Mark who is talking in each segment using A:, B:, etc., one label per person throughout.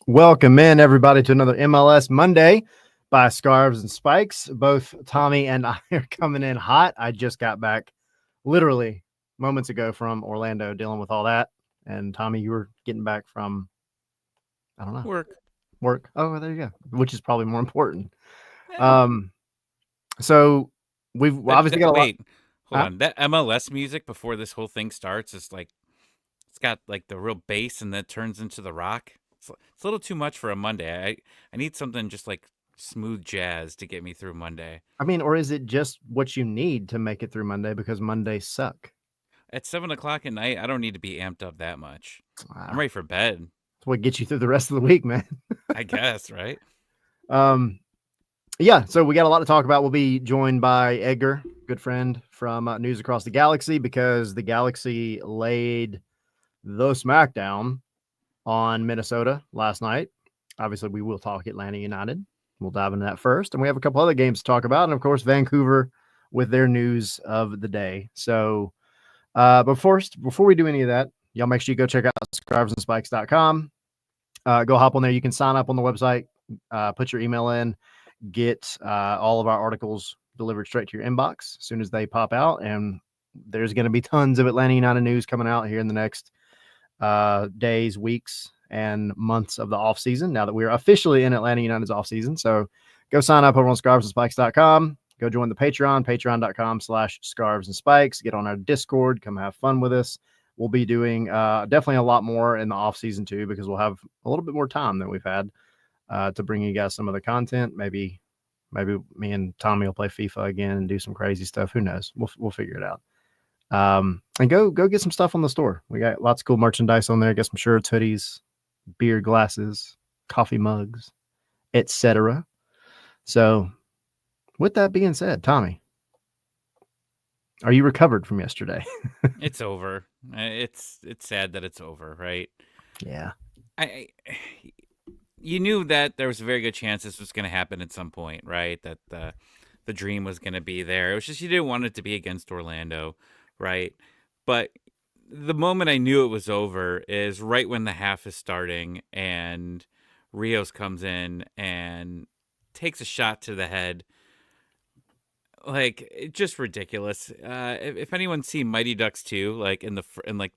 A: Welcome in, everybody, to another MLS Monday by Scarves and Spikes. Both Tommy and I are coming in hot. I just got back literally moments ago from Orlando dealing with all that. And Tommy, you were getting back from, I don't know,
B: Work.
A: Oh, there you go, which is probably more important.
B: Eh.
A: Um, so we've obviously got a lot.
B: Wait, hold
A: Huh?
B: on. That MLS music before this whole thing starts is like it's got like the real bass and then turns into the rock. It's a little too much for a Monday. I need something just like smooth jazz to get me through Monday.
A: I mean, or is it just what you need to make it through Monday because Mondays suck?
B: At 7 o'clock at night, I don't need to be amped up that much. I'm
A: Ah,
B: ready for bed.
A: it's what gets you through the rest of the week, man.
B: I guess, right?
A: um, yeah, so we got a lot to talk about. We'll be joined by Edgar, good friend from News Across the Galaxy, because the Galaxy laid the smackdown on Minnesota last night. Obviously, we will talk Atlanta United. We'll dive into that first. And we have a couple other games to talk about. And of course, Vancouver with their news of the day. So, but first, before we do any of that, y'all make sure you go check out scarvesandspikes.com. Go hop on there. You can sign up on the website, put your email in, get all of our articles delivered straight to your inbox as soon as they pop out. And there's going to be tons of Atlanta United news coming out here in the next days, weeks, and months of the off season. Now that we're officially in Atlanta United's off season, so go sign up over on scarvesandspikes.com. Go join the Patreon, patreon.com/scarves and spikes. Get on our Discord. Come have fun with us. We'll be doing definitely a lot more in the off season too, because we'll have a little bit more time than we've had to bring you guys some of the content. Maybe me and Tommy will play FIFA again and do some crazy stuff. Who knows? We'll figure it out. And go get some stuff on the store. We got lots of cool merchandise on there. Get some shirts, hoodies, beer glasses, coffee mugs, etc. So, with that being said, Tommy, are you recovered from yesterday?
B: It's over. It's sad that it's over, right?
A: Yeah.
B: I you knew that there was a very good chance this was going to happen at some point, right? That the dream was going to be there. It was just you didn't want it to be against Orlando, right? But the moment I knew it was over is right when the half is starting and Rios comes in and takes a shot to the head. Like just ridiculous. If anyone's seen Mighty Ducks 2, like in like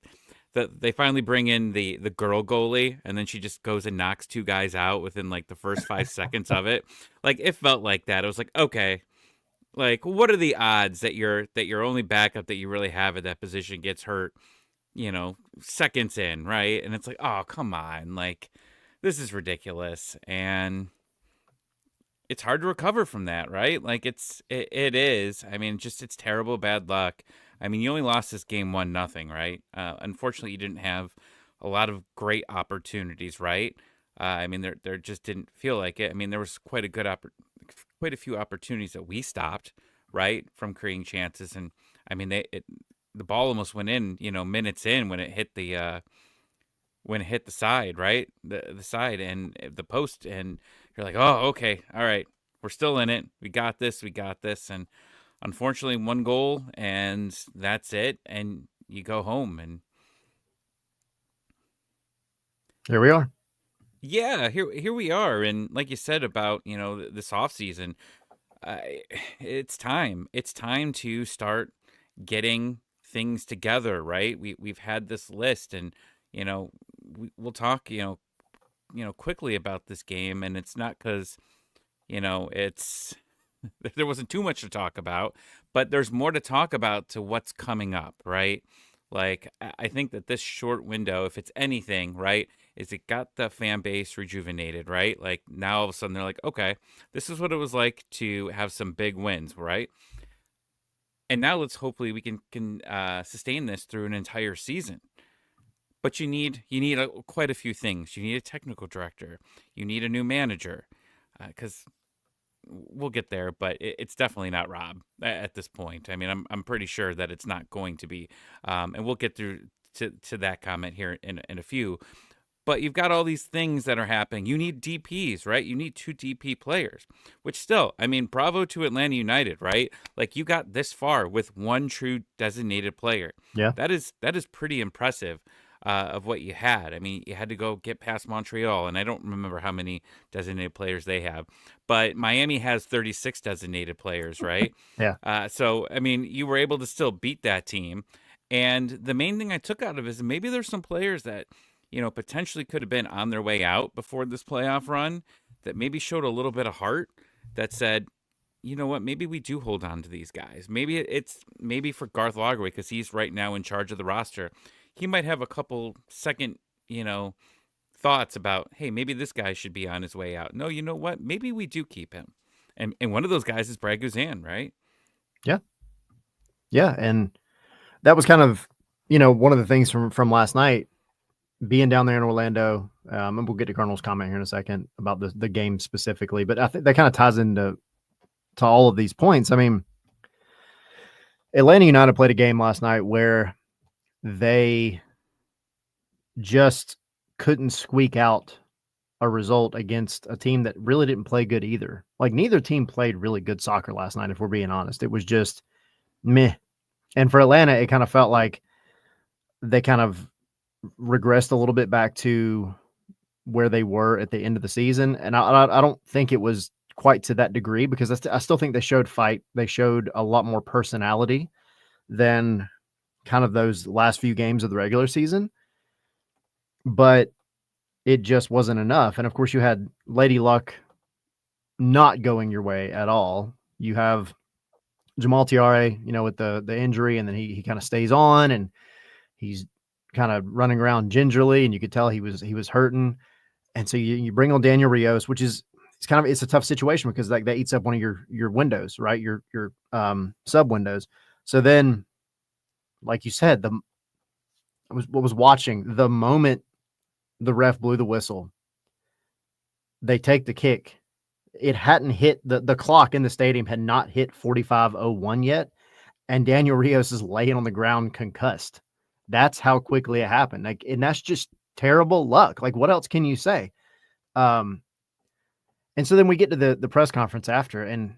B: they finally bring in the girl goalie and then she just goes and knocks two guys out within like the first 5 seconds of it. Like it felt like that. It was like, okay, like what are the odds that your only backup that you really have at that position gets hurt, seconds in, right? And it's like, oh, come on. Like this is ridiculous. And it's hard to recover from that, right? Like it is. I mean, just it's terrible bad luck. I mean, you only lost this game 1-0, right? Unfortunately, you didn't have a lot of great opportunities, right? I mean, there just didn't feel like it. I mean, there was quite a few opportunities that we stopped, right, from creating chances, and I mean, the ball almost went in, minutes in when it hit the side, right, the side and the post, and you're like, oh, okay, all right, we're still in it. We got this. And unfortunately, one goal, and that's it. And you go home, and
A: Here we are.
B: yeah, here we are. And like you said about this off season, it's time. It's time to start getting things together, right? We've had this list, and we'll talk, quickly about this game, and it's not because it's there wasn't too much to talk about, but there's more to talk about to what's coming up, right? Like I think that this short window, if it's anything, right, is it got the fan base rejuvenated, right? Like now all of a sudden they're like, okay, this is what it was like to have some big wins, right? And now let's hopefully we can sustain this through an entire season. But you need quite a few things. You need a technical director. You need a new manager, because we'll get there, but it's definitely not Rob at this point. I mean, I'm pretty sure that it's not going to be, and we'll get through to that comment here in a few. But you've got all these things that are happening. You need DPs, right? You need two DP players, which still, I mean, bravo to Atlanta United, right? Like you got this far with one true designated player.
A: Yeah.
B: That is pretty impressive. of what you had. I mean, you had to go get past Montreal, and I don't remember how many designated players they have, but Miami has 36 designated players, right?
A: Yeah.
B: So, I mean, you were able to still beat that team. And the main thing I took out of it is maybe there's some players that, potentially could have been on their way out before this playoff run that maybe showed a little bit of heart that said, you know what, maybe we do hold on to these guys. Maybe it's maybe for Garth Lagerwey because he's right now in charge of the roster. He might have a couple second, thoughts about, hey, maybe this guy should be on his way out. No, you know what? Maybe we do keep him. And one of those guys is Brad Guzan, right?
A: Yeah. Yeah. And that was kind of, one of the things from last night, being down there in Orlando. And we'll get to Colonel's comment here in a second about the game specifically, but I think that kind of ties into all of these points. I mean, Atlanta United played a game last night where they just couldn't squeak out a result against a team that really didn't play good either. Like, neither team played really good soccer last night, if we're being honest. It was just meh. And for Atlanta, it kind of felt like they kind of regressed a little bit back to where they were at the end of the season. And I don't think it was quite to that degree, because I still think they showed fight. They showed a lot more personality than kind of those last few games of the regular season. But it just wasn't enough. And of course, you had Lady Luck not going your way at all. You have Jamal Tiare, with the injury, and then he kind of stays on, and he's kind of running around gingerly, and you could tell he was hurting. And so you bring on Daniel Rios, which is it's a tough situation because like that eats up one of your windows, right? Your sub windows. So then, like you said, I was watching the moment the ref blew the whistle. They take the kick. It hadn't hit the clock in the stadium had not hit 45:01 yet, and Daniel Rios is laying on the ground concussed. That's how quickly it happened. Like, and that's just terrible luck. Like, what else can you say? And so then we get to the press conference after, and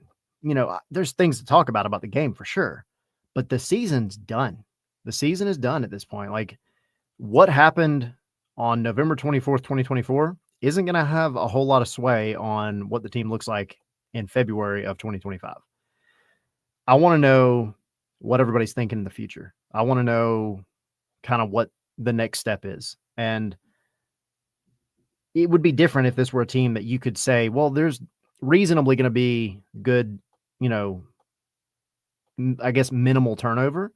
A: there's things to talk about the game for sure, but the season's done. The season is done at this point. Like, what happened on November 24th, 2024 isn't going to have a whole lot of sway on what the team looks like in February of 2025. I want to know what everybody's thinking in the future. I want to know kind of what the next step is. And it would be different if this were a team that you could say, well, there's reasonably going to be good, I guess minimal turnover.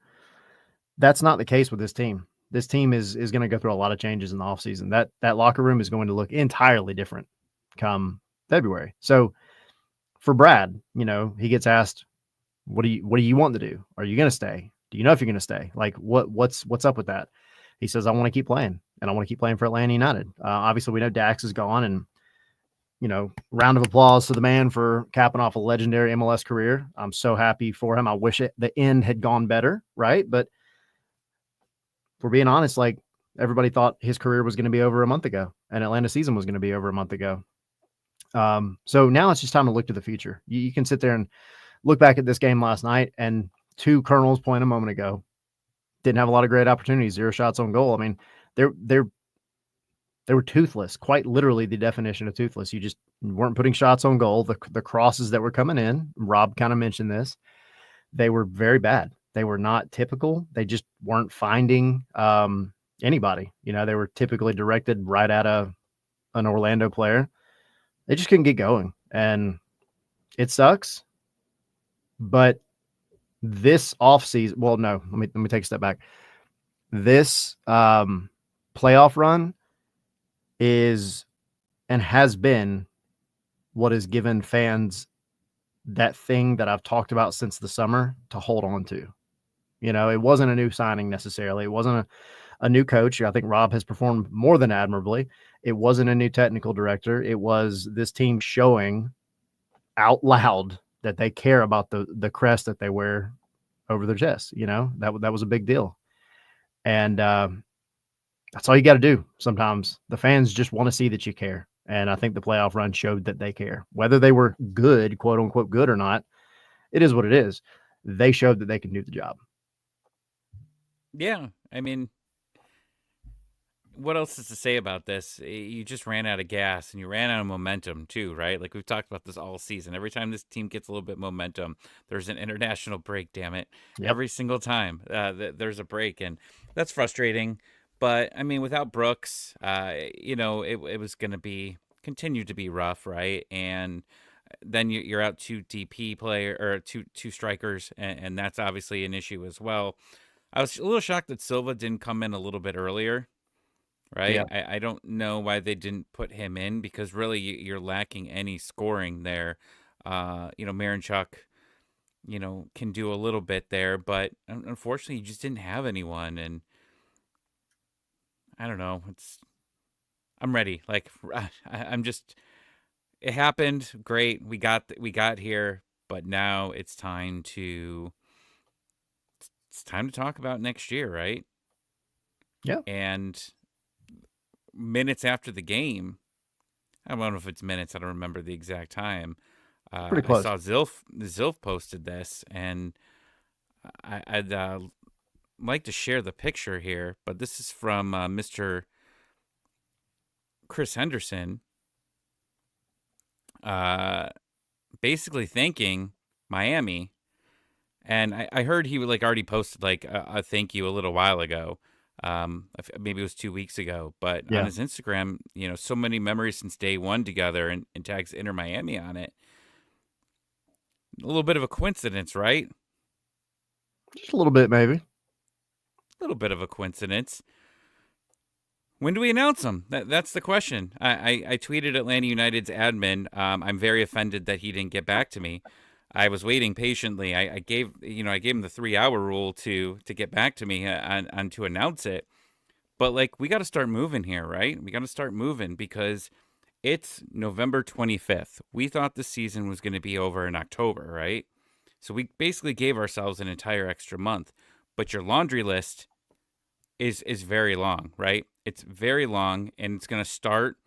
A: That's not the case with this team. This team is going to go through a lot of changes in the offseason. That locker room is going to look entirely different come February. So for Brad, he gets asked, what do you want to do? Are you going to stay? Do you know if you're going to stay? Like, what's up with that? He says, I want to keep playing, and I want to keep playing for Atlanta United. Obviously, we know Dax is gone, and round of applause to the man for capping off a legendary MLS career. I'm so happy for him. I wish the end had gone better, right? But if we're being honest, like, everybody thought his career was going to be over a month ago, and Atlanta season was going to be over a month ago. So now it's just time to look to the future. You can sit there and look back at this game last night, and to Colonel's point a moment ago, didn't have a lot of great opportunities, 0 shots on goal. I mean, they were toothless, quite literally the definition of toothless. You just weren't putting shots on goal. The crosses that were coming in, Rob kind of mentioned this, they were very bad. They were not typical. They just weren't finding anybody. They were typically directed right at an Orlando player. They just couldn't get going, and it sucks. But this offseason, well, no, let me take a step back. This playoff run is and has been what has given fans that thing that I've talked about since the summer to hold on to. It wasn't a new signing necessarily. It wasn't a new coach. I think Rob has performed more than admirably. It wasn't a new technical director. It was this team showing out loud that they care about the crest that they wear over their chest. That was a big deal. And that's all you got to do. Sometimes the fans just want to see that you care. And I think the playoff run showed that they care. Whether they were good, quote unquote, good or not, it is what it is. They showed that they can do the job.
B: Yeah. I mean, what else is to say about this? You just ran out of gas and you ran out of momentum too, right? Like we've talked about this all season. Every time this team gets a little bit momentum, there's an international break. Damn it!
A: Yep.
B: Every single time there's a break, and that's frustrating. But I mean, without Brooks, it was going to be continue to be rough, right? And then you're out two DP player or two strikers, and that's obviously an issue as well. I was a little shocked that Silva didn't come in a little bit earlier,
A: Yeah.
B: right? I don't know why they didn't put him in because really you're lacking any scoring there. Marinchuk, can do a little bit there, but unfortunately, you just didn't have anyone, and I don't know. I'm ready. Like I'm just. It happened. Great. We got here, but now it's time to talk about next year, right?
A: Yeah.
B: And minutes after the game, I don't know if it's minutes. I don't remember the exact time.
A: Pretty
B: I
A: close.
B: saw Zilf posted this, and I'd like to share the picture here, but this is from Mr. Chris Henderson, uh, basically thanking Miami. And I heard he like already posted like a thank you a little while ago. Maybe it was 2 weeks ago, but on
A: Yeah.
B: his Instagram, so many memories since day one together, and tags Inter Miami on it. A little bit of a coincidence, right?
A: Just a little bit, maybe.
B: A little bit of a coincidence. When do we announce him? That's the question. I tweeted Atlanta United's admin. I'm very offended that he didn't get back to me. I was waiting patiently. I gave him the 3 hour rule to get back to me on to announce it. But like we got to start moving here, right? We got to start moving because it's November 25th. We thought the season was going to be over in October, right? So we basically gave ourselves an entire extra month. But your laundry list is very long, right? It's very long, and it's going to start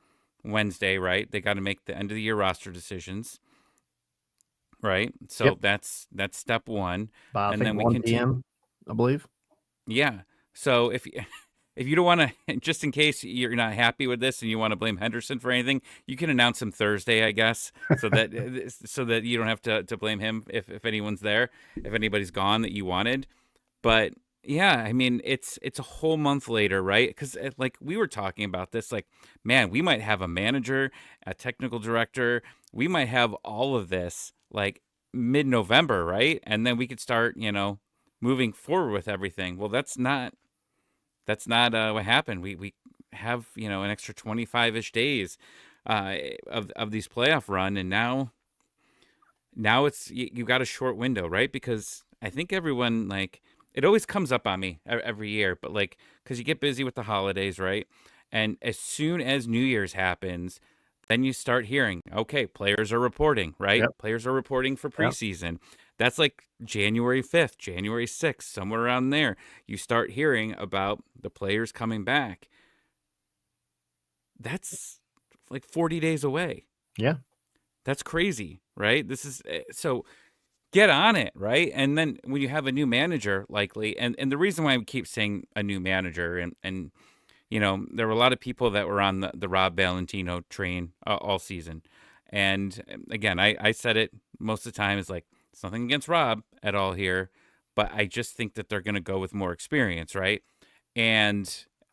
B: Wednesday, right? They got to make the end of the year roster decisions, right?
A: Yep.
B: So that's step one,
A: By I
B: and
A: think
B: then we
A: 1
B: continue.
A: p.m., I believe.
B: Yeah. So if if you don't want to, just in case you're not happy with this and you want to blame Henderson for anything, you can announce him Thursday, I guess, so that you don't have to blame him if anyone's there, if anybody's gone that you wanted. But yeah, I mean, it's a whole month later, right? Because like we were talking about this, like, man, we might have a manager, a technical director, we might have all of this like mid-November, right? And then we could start, moving forward with everything. Well, that's not what happened. We have an extra 25ish days of these playoff run, and now it's you got a short window, right? Because I think everyone like it always comes up on me every year, but like because you get busy with the holidays, right? And as soon as New Year's happens, then you start hearing, okay, players are reporting, right?
A: Yep.
B: Players are reporting for
A: Yep.
B: preseason. That's like January 5th, January 6th, somewhere around there. You start hearing about the players coming back. That's like 40 days away.
A: Yeah.
B: That's crazy, right? This is so get on it, right? And then when you have a new manager, likely, and the reason why we keep saying a new manager, and there were a lot of people that were on the Rob Valentino train all season. And again, I said it most of the time is like, it's nothing against Rob at all here, but I just think that they're going to go with more experience, right? And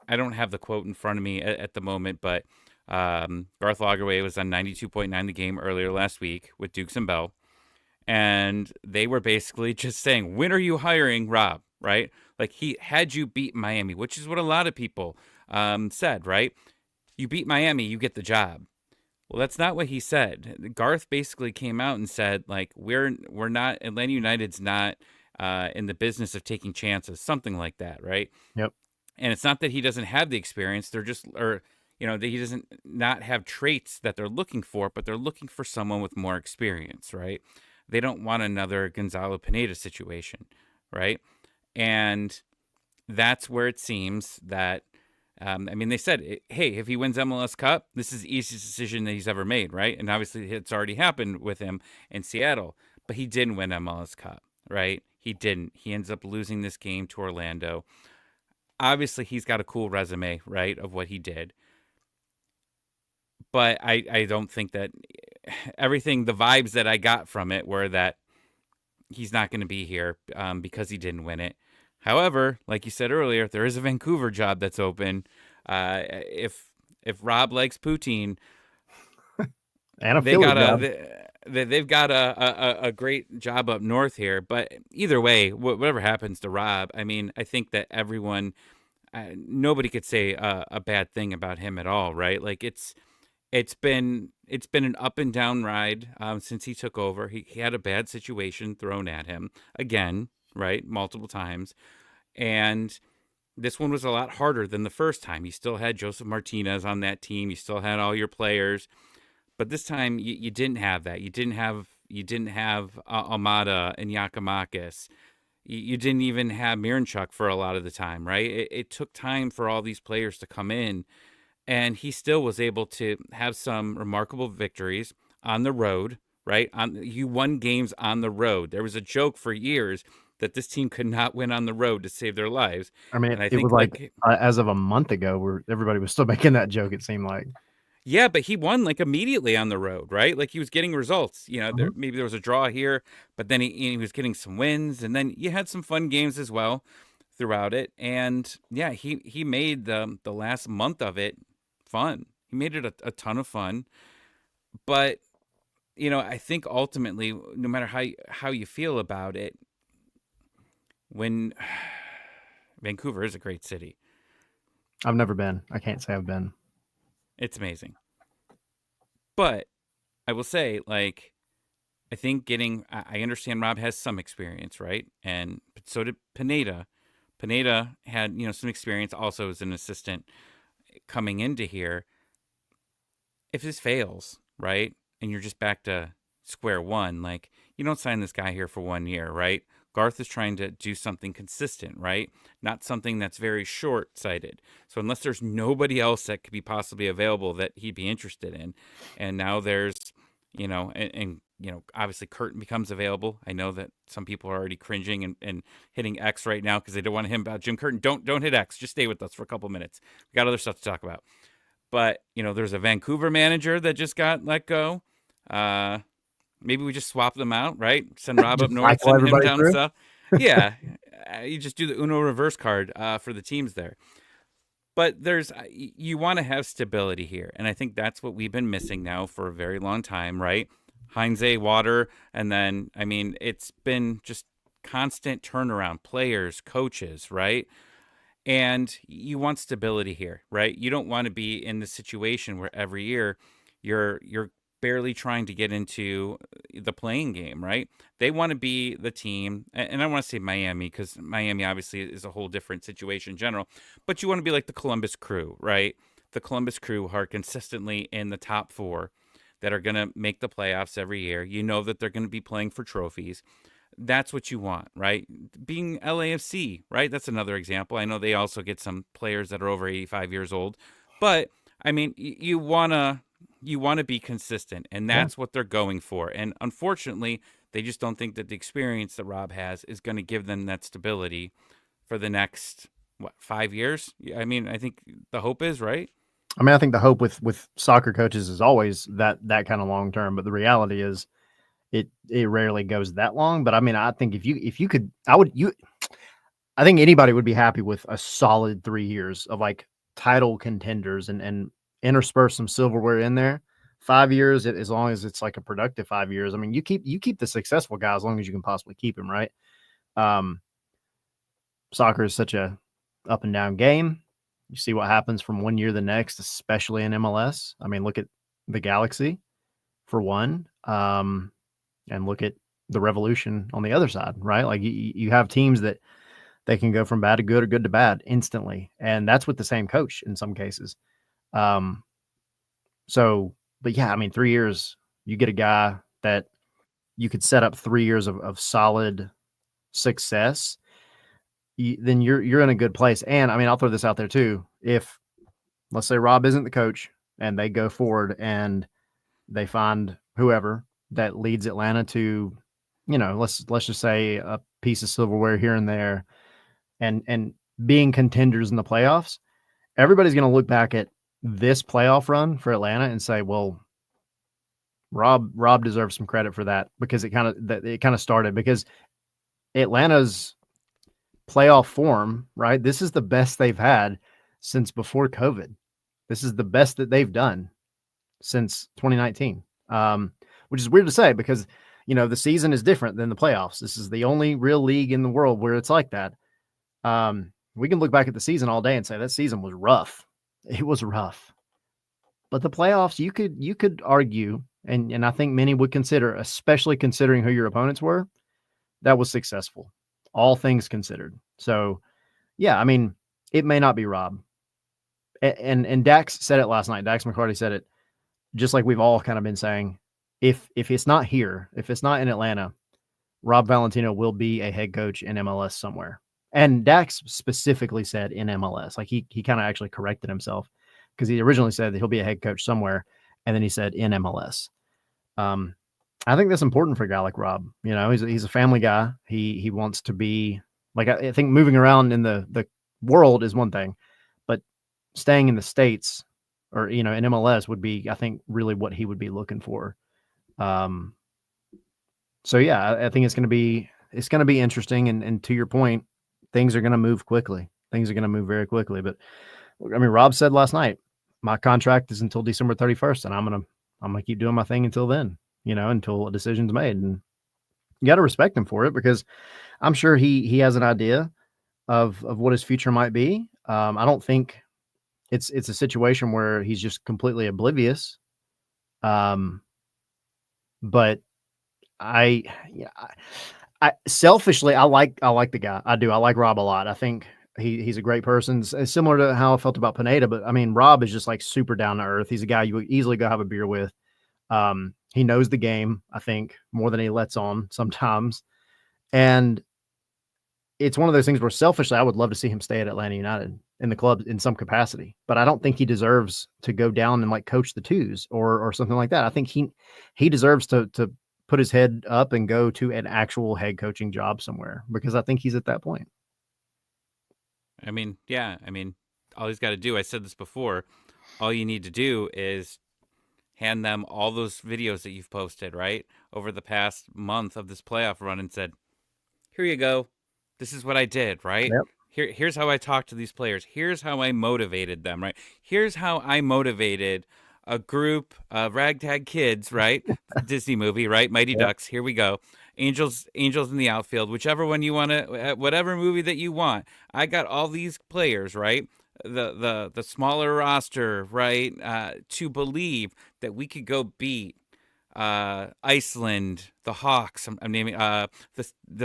B: I don't have the quote in front of me at the moment, but Garth Lagerwey was on 92.9 the game earlier last week with Dukes and Bell. And they were basically just saying, when are you hiring Rob? Right? Like he had you beat Miami, which is what a lot of people said, right? You beat Miami, you get the job. Well, that's not what he said. Garth basically came out and said, like, we're not Atlanta United's not in the business of taking chances, something like that, right?
A: Yep.
B: And it's not that he doesn't have the experience; they're just, or that he doesn't not have traits that they're looking for, but they're looking for someone with more experience, right? They don't want another Gonzalo Pineda situation, right? And that's where it seems that I mean, they said, hey, if he wins MLS Cup, this is the easiest decision that he's ever made, right? And obviously, it's already happened with him in Seattle, but he didn't win MLS Cup, right? He didn't. He ends up losing this game to Orlando. obviously he's got a cool resume, right, of what he did. But I don't think that everything, the vibes that I got from it were that he's not going to be here because he didn't win it. However, like you said earlier, there is a Vancouver job that's open. If Rob likes poutine,
A: And a
B: they
A: Philly
B: got
A: job.
B: they've got a great job up north here. But either way, whatever happens to Rob, I mean, I think that everyone, nobody could say a bad thing about him at all, right? Like it's been an up and down ride since he took over. He had a bad situation thrown at him again, right, multiple times, and this one was a lot harder than the first time. You still had Joseph Martinez on that team. You still had all your players, but this time you didn't have that. You didn't have Almada and Yakimakis. You didn't even have Miranchuk for a lot of the time, right? It took time for all these players to come in, and he still was able to have some remarkable victories on the road, right? He won games on the road. There was a joke for years that this team could not win on the road to save their lives.
A: I mean,
B: And I
A: it was
B: think
A: like
B: like
A: as of a month ago, where everybody was still making that joke. It seemed like.
B: yeah, but he won like immediately on the road, right? Like he was getting results.
A: Mhm.
B: Maybe there was a draw here, but then he was getting some wins, and then you had some fun games as well throughout it. And yeah, he made the last month of it fun. He made it a ton of fun. But I think ultimately, no matter how you feel about it, when Vancouver is a great city,
A: I've never been. I can't say I've been.
B: it's amazing. But I will say, like, I think I understand Rob has some experience, right? And so did Pineda. Pineda had, some experience also as an assistant coming into here. If this fails, right, and you're just back to square one, like, you don't sign this guy here for 1 year, right? Garth is trying to do something consistent, right? Not something that's very short sighted. So unless there's nobody else that could be possibly available that he'd be interested in, and now there's, obviously Curtin becomes available. I know that some people are already cringing and hitting X right now because they don't want to hear about Jim Curtin. Don't hit X. Just stay with us for a couple minutes. We got other stuff to talk about. But there's a Vancouver manager that just got let go. Uh, Maybe we just swap them out, right? Send Rob up
A: Just
B: north,
A: cycle
B: send him
A: everybody
B: down
A: through.
B: south. Yeah, you just do the Uno reverse card for the teams there. But you want to have stability here, and I think that's what we've been missing now for a very long time, right? Heinze, Water, and then I mean it's been just constant turnaround, players, coaches, right? And you want stability here, right? You don't want to be in the situation where every year you're barely trying to get into the playing game, right? They want to be the team, and I want to say Miami because Miami obviously is a whole different situation in general, but you want to be like the Columbus Crew, right? The Columbus Crew are consistently in the top four that are going to make the playoffs every year. You know that they're going to be playing for trophies. That's what you want, right? Being LAFC, right? That's another example. I know they also get some players that are over 85 years old, but I mean, you want to be consistent, and
A: Yeah.
B: that's what they're going for. And unfortunately, they just don't think that the experience that Rob has is going to give them that stability for the next 5 years. I mean, I think the hope is right.
A: I mean, I think the hope with soccer coaches is always that kind of long term, but the reality is it rarely goes that long. But I mean, I think if you could, I think anybody would be happy with a solid 3 years of like title contenders and intersperse some silverware in there. 5 years, as long as it's like a productive 5 years. I mean, you keep the successful guy as long as you can possibly keep him, right? Um, Soccer is such a up and down game. You see what happens from one year to the next, especially in MLS. I mean, look at the Galaxy for one, and look at the Revolution on the other side, right? Like you have teams that they can go from bad to good or good to bad instantly, and that's with the same coach in some cases. Um, so, but yeah, I mean, 3 years, you get a guy that you could set up 3 years of solid success, then you're in a good place. And I mean, I'll throw this out there too. If let's say Rob isn't the coach and they go forward and they find whoever that leads Atlanta to, let's just say a piece of silverware here and there, and being contenders in the playoffs, everybody's going to look back at this playoff run for Atlanta and say, well, Rob deserves some credit for that because it kind of started because Atlanta's playoff form, right? This is the best they've had since before COVID. This is the best that they've done since 2019, which is weird to say because, the season is different than the playoffs. This is the only real league in the world where it's like that. We can look back at the season all day and say that season was rough. It was rough. But the playoffs, you could argue, and I think many would consider, especially considering who your opponents were, that was successful, all things considered. So, yeah, I mean, it may not be Rob. And Dax said it last night. Dax McCarty said it, just like we've all kind of been saying. If it's not here, if it's not in Atlanta, Rob Valentino will be a head coach in MLS somewhere. And Dax specifically said in MLS. Like he kind of actually corrected himself because he originally said that he'll be a head coach somewhere, and then he said in MLS. I think that's important for a guy like Rob. He's a family guy. He wants to be like, I think moving around in the world is one thing, but staying in the States or, in MLS would be, I think, really what he would be looking for. So yeah, I think it's going to be interesting. And to your point, things are going to move quickly. Things are going to move very quickly. But I mean, Rob said last night, my contract is until December 31st, and I'm going to keep doing my thing until then, until a decision's made. And you got to respect him for it because I'm sure he has an idea of what his future might be. I don't think it's a situation where he's just completely oblivious. But I selfishly, I like the guy. I do. I like Rob a lot. I think he's a great person. It's similar to how I felt about Pineda, but I mean, Rob is just like super down to earth. He's a guy you would easily go have a beer with. He knows the game, I think, more than he lets on sometimes. And it's one of those things where selfishly, I would love to see him stay at Atlanta United in the club in some capacity, but I don't think he deserves to go down and like coach the twos or something like that. I think he deserves to put his head up and go to an actual head coaching job somewhere because I think he's at that point.
B: I mean, yeah. I mean, all he's got to do, I said this before, all you need to do is hand them all those videos that you've posted, right, over the past month of this playoff run and said, here you go. This is what I did, right?
A: Yep.
B: Here's how I talked to these players. Here's how I motivated them, right? Here's how I motivated a group of ragtag kids, right? Disney movie, right? Mighty
A: Yep.
B: Ducks. Here we go. Angels in the outfield, whichever one you want to, whatever movie that you want. I got all these players, right? The smaller roster, right? To believe that we could go beat Iceland, the Hawks. I'm naming the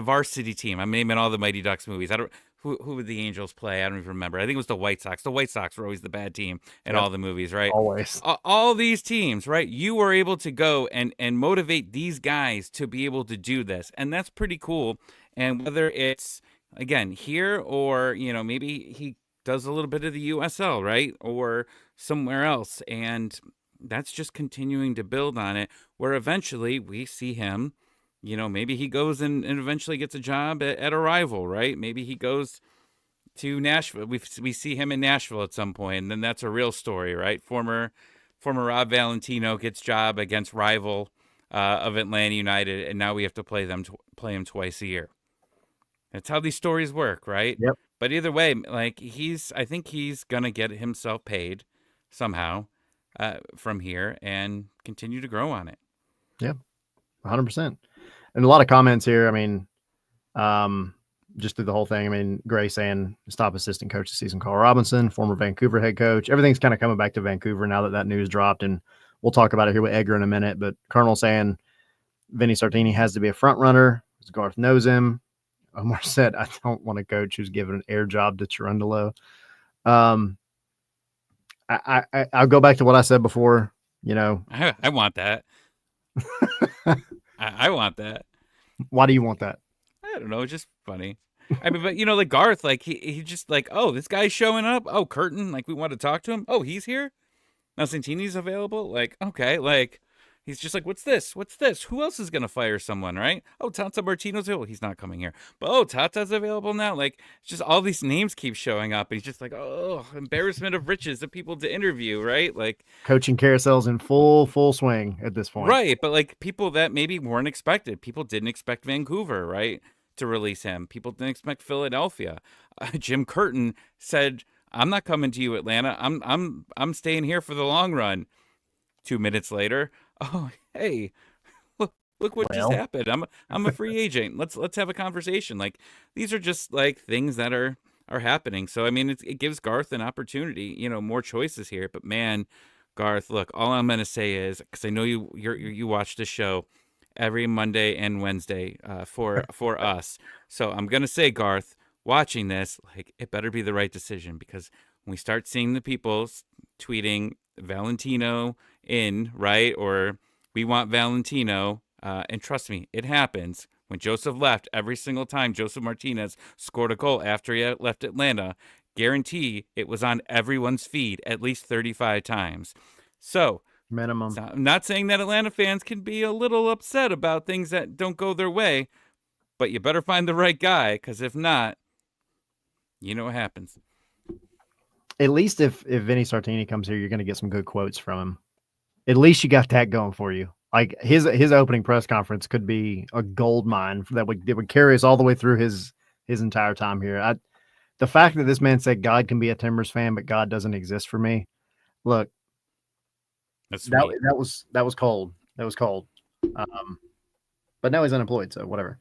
B: varsity team. I'm naming all the Mighty Ducks movies. I don't who would the Angels play? I don't even remember. I think it was the White Sox. The White Sox were always the bad team in all the movies, right?
A: Always.
B: All these teams, right? You were able to go and motivate these guys to be able to do this, and that's pretty cool. And whether it's again here or maybe he does a little bit of the USL, right, or somewhere else, and that's just continuing to build on it, where eventually we see him, maybe he goes and eventually gets a job at a rival, right? Maybe he goes to Nashville. We see him in Nashville at some point, and then that's a real story, right? Former Rob Valentino gets job against rival of Atlanta United, and now we have to play him twice a year. That's how these stories work, right?
A: Yep.
B: But either way, like I think he's gonna get himself paid somehow from here and continue to grow on it.
A: Yeah, 100%. And a lot of comments here. I mean, just through the whole thing. I mean, Gray saying his top assistant coach this season, Carl Robinson, former Vancouver head coach. Everything's kind of coming back to Vancouver now that news dropped, and we'll talk about it here with Edgar in a minute. But Colonel saying Vinny Sartini has to be a front runner. Garth knows him. Omar said, I don't want a coach who's given an air job to Cherundolo. I'll go back to what I said before.
B: I want that. I want that.
A: Why do you want that?
B: I don't know. It's just funny. I mean, but like Garth, like he just like, oh, this guy's showing up. Oh, Curtin, like we want to talk to him. Oh, he's here. Now Santini's available. Like, okay, like, He's just like, what's this? What's this? Who else is gonna fire someone, right? Oh, Tata Martino's available. He's not coming here. But oh, Tata's available now. Like, it's just all these names keep showing up, and he's just like, oh, embarrassment of riches of people to interview, right? Like,
A: Coaching carousels in full swing at this point.
B: right, but like people that maybe weren't expected. People didn't expect Vancouver, right, to release him. People didn't expect Philadelphia. Jim Curtin said, "I'm not coming to you, Atlanta. I'm staying here for the long run." 2 minutes later, oh hey, look what just
A: Well,
B: happened. I'm a free agent. Let's have a conversation. Like, these are just like things that are happening. So I mean, it gives Garth an opportunity, more choices here. But man, Garth, look, all I'm gonna say is, because I know you watch the show every Monday and Wednesday for us. So I'm gonna say, Garth, watching this, like, it better be the right decision, because when we start seeing the people tweeting Valentino in, right, or we want Valentino, and trust me, it happens. When Joseph left, every single time Joseph Martinez scored a goal after he had left Atlanta, guarantee it was on everyone's feed at least 35 times. So,
A: minimum.
B: I'm not saying that Atlanta fans can be a little upset about things that don't go their way, but you better find the right guy, because if not, you know what happens.
A: At least if Vinny Sartini comes here, you're going to get some good quotes from him. At least you got that going for you. Like his opening press conference could be a gold mine that would carry us all the way through his entire time here. The fact that this man said God can be a Timbers fan, but God doesn't exist for me. Look,
B: That's sweet.
A: that was cold. That was cold. But now he's unemployed, so whatever.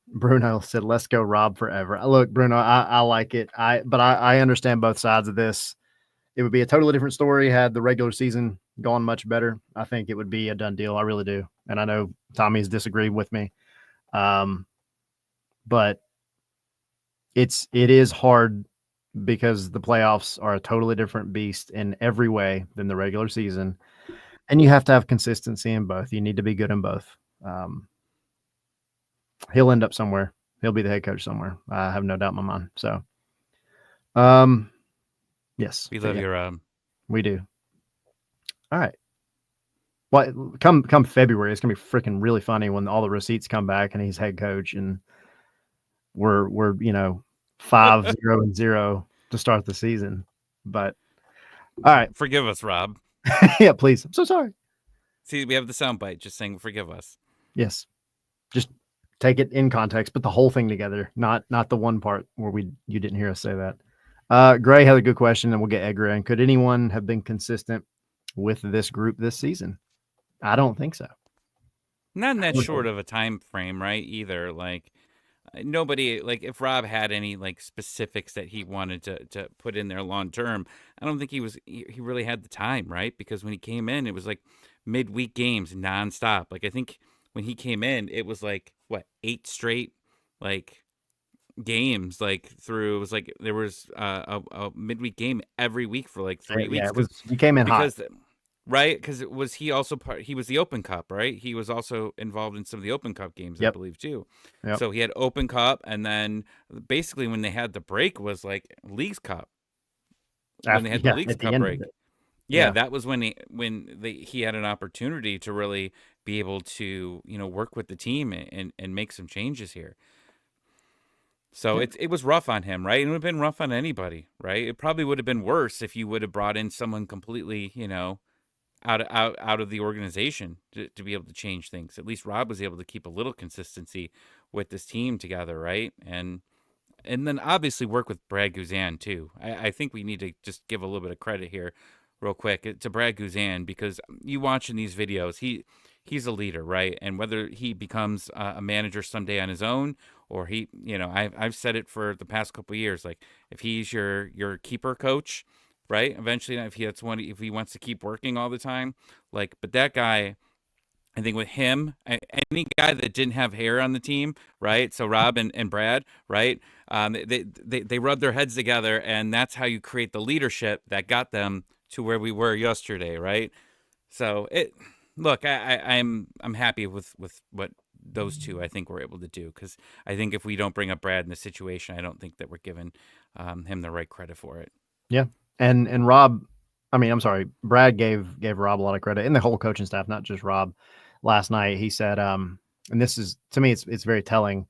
A: Bruno said, "Let's go, Rob, forever." Look, Bruno, I like it. But I understand both sides of this. It would be a totally different story had the regular season gone much better. I think it would be a done deal. I really do. And I know Tommy's disagreed with me. But it is hard because the playoffs are a totally different beast in every way than the regular season. And you have to have consistency in both. You need to be good in both. He'll end up somewhere. He'll be the head coach somewhere. I have no doubt in my mind. So, yes.
B: We love your
A: We do. All right. Well, come February, it's gonna be freaking really funny when all the receipts come back and he's head coach, and we're 5-0-0 to start the season. But all right,
B: forgive us, Rob.
A: Yeah, please. I'm so sorry.
B: See, we have the soundbite just saying forgive us.
A: Yes, just take it in context, put the whole thing together, not the one part where you didn't hear us say that. Gray had a good question, and we'll get Edgar in. Could anyone have been consistent with this group this season? I don't think so.
B: Not in that short of a time frame, right? Either. Like, nobody, like, if Rob had any like specifics that he wanted to put in there long term, I don't think he really had the time, right? Because when he came in, it was like midweek games nonstop. Like, I think when he came in, it was like what, 8 straight like games, like through, it was like there was a midweek game every week for like 3 weeks.
A: Yeah, you came in hot.
B: Right, because it was he also he was the Open Cup, right? He was also involved in some of the Open Cup games, I believe, too.
A: Yep.
B: So he had Open Cup, and then basically when they had the break was like Leagues Cup. When they had the Leagues Cup break, that was when he had an opportunity to really be able to work with the team and make some changes here. So it was rough on him, right? It would have been rough on anybody, right? It probably would have been worse if you would have brought in someone completely, out of the organization to be able to change things. At least Rob was able to keep a little consistency with this team together, right? And then obviously work with Brad Guzan too. I think we need to just give a little bit of credit here real quick to Brad Guzan, because you watching these videos, he's a leader, right? And whether he becomes a manager someday on his own, or he, I've said it for the past couple of years, like, if he's your keeper coach, right? Eventually, if he wants to keep working all the time, like, but that guy, I think with him, any guy that didn't have hair on the team, right? So Rob and Brad, right? They rubbed their heads together, and that's how you create the leadership that got them to where we were yesterday, right? So I'm happy with what those two, I think, were able to do, because I think if we don't bring up Brad in the situation, I don't think that we're giving him the right credit for it.
A: Yeah. And Rob, I mean, I'm sorry, Brad gave Rob a lot of credit, and the whole coaching staff, not just Rob. Last night, he said, and this is to me, it's very telling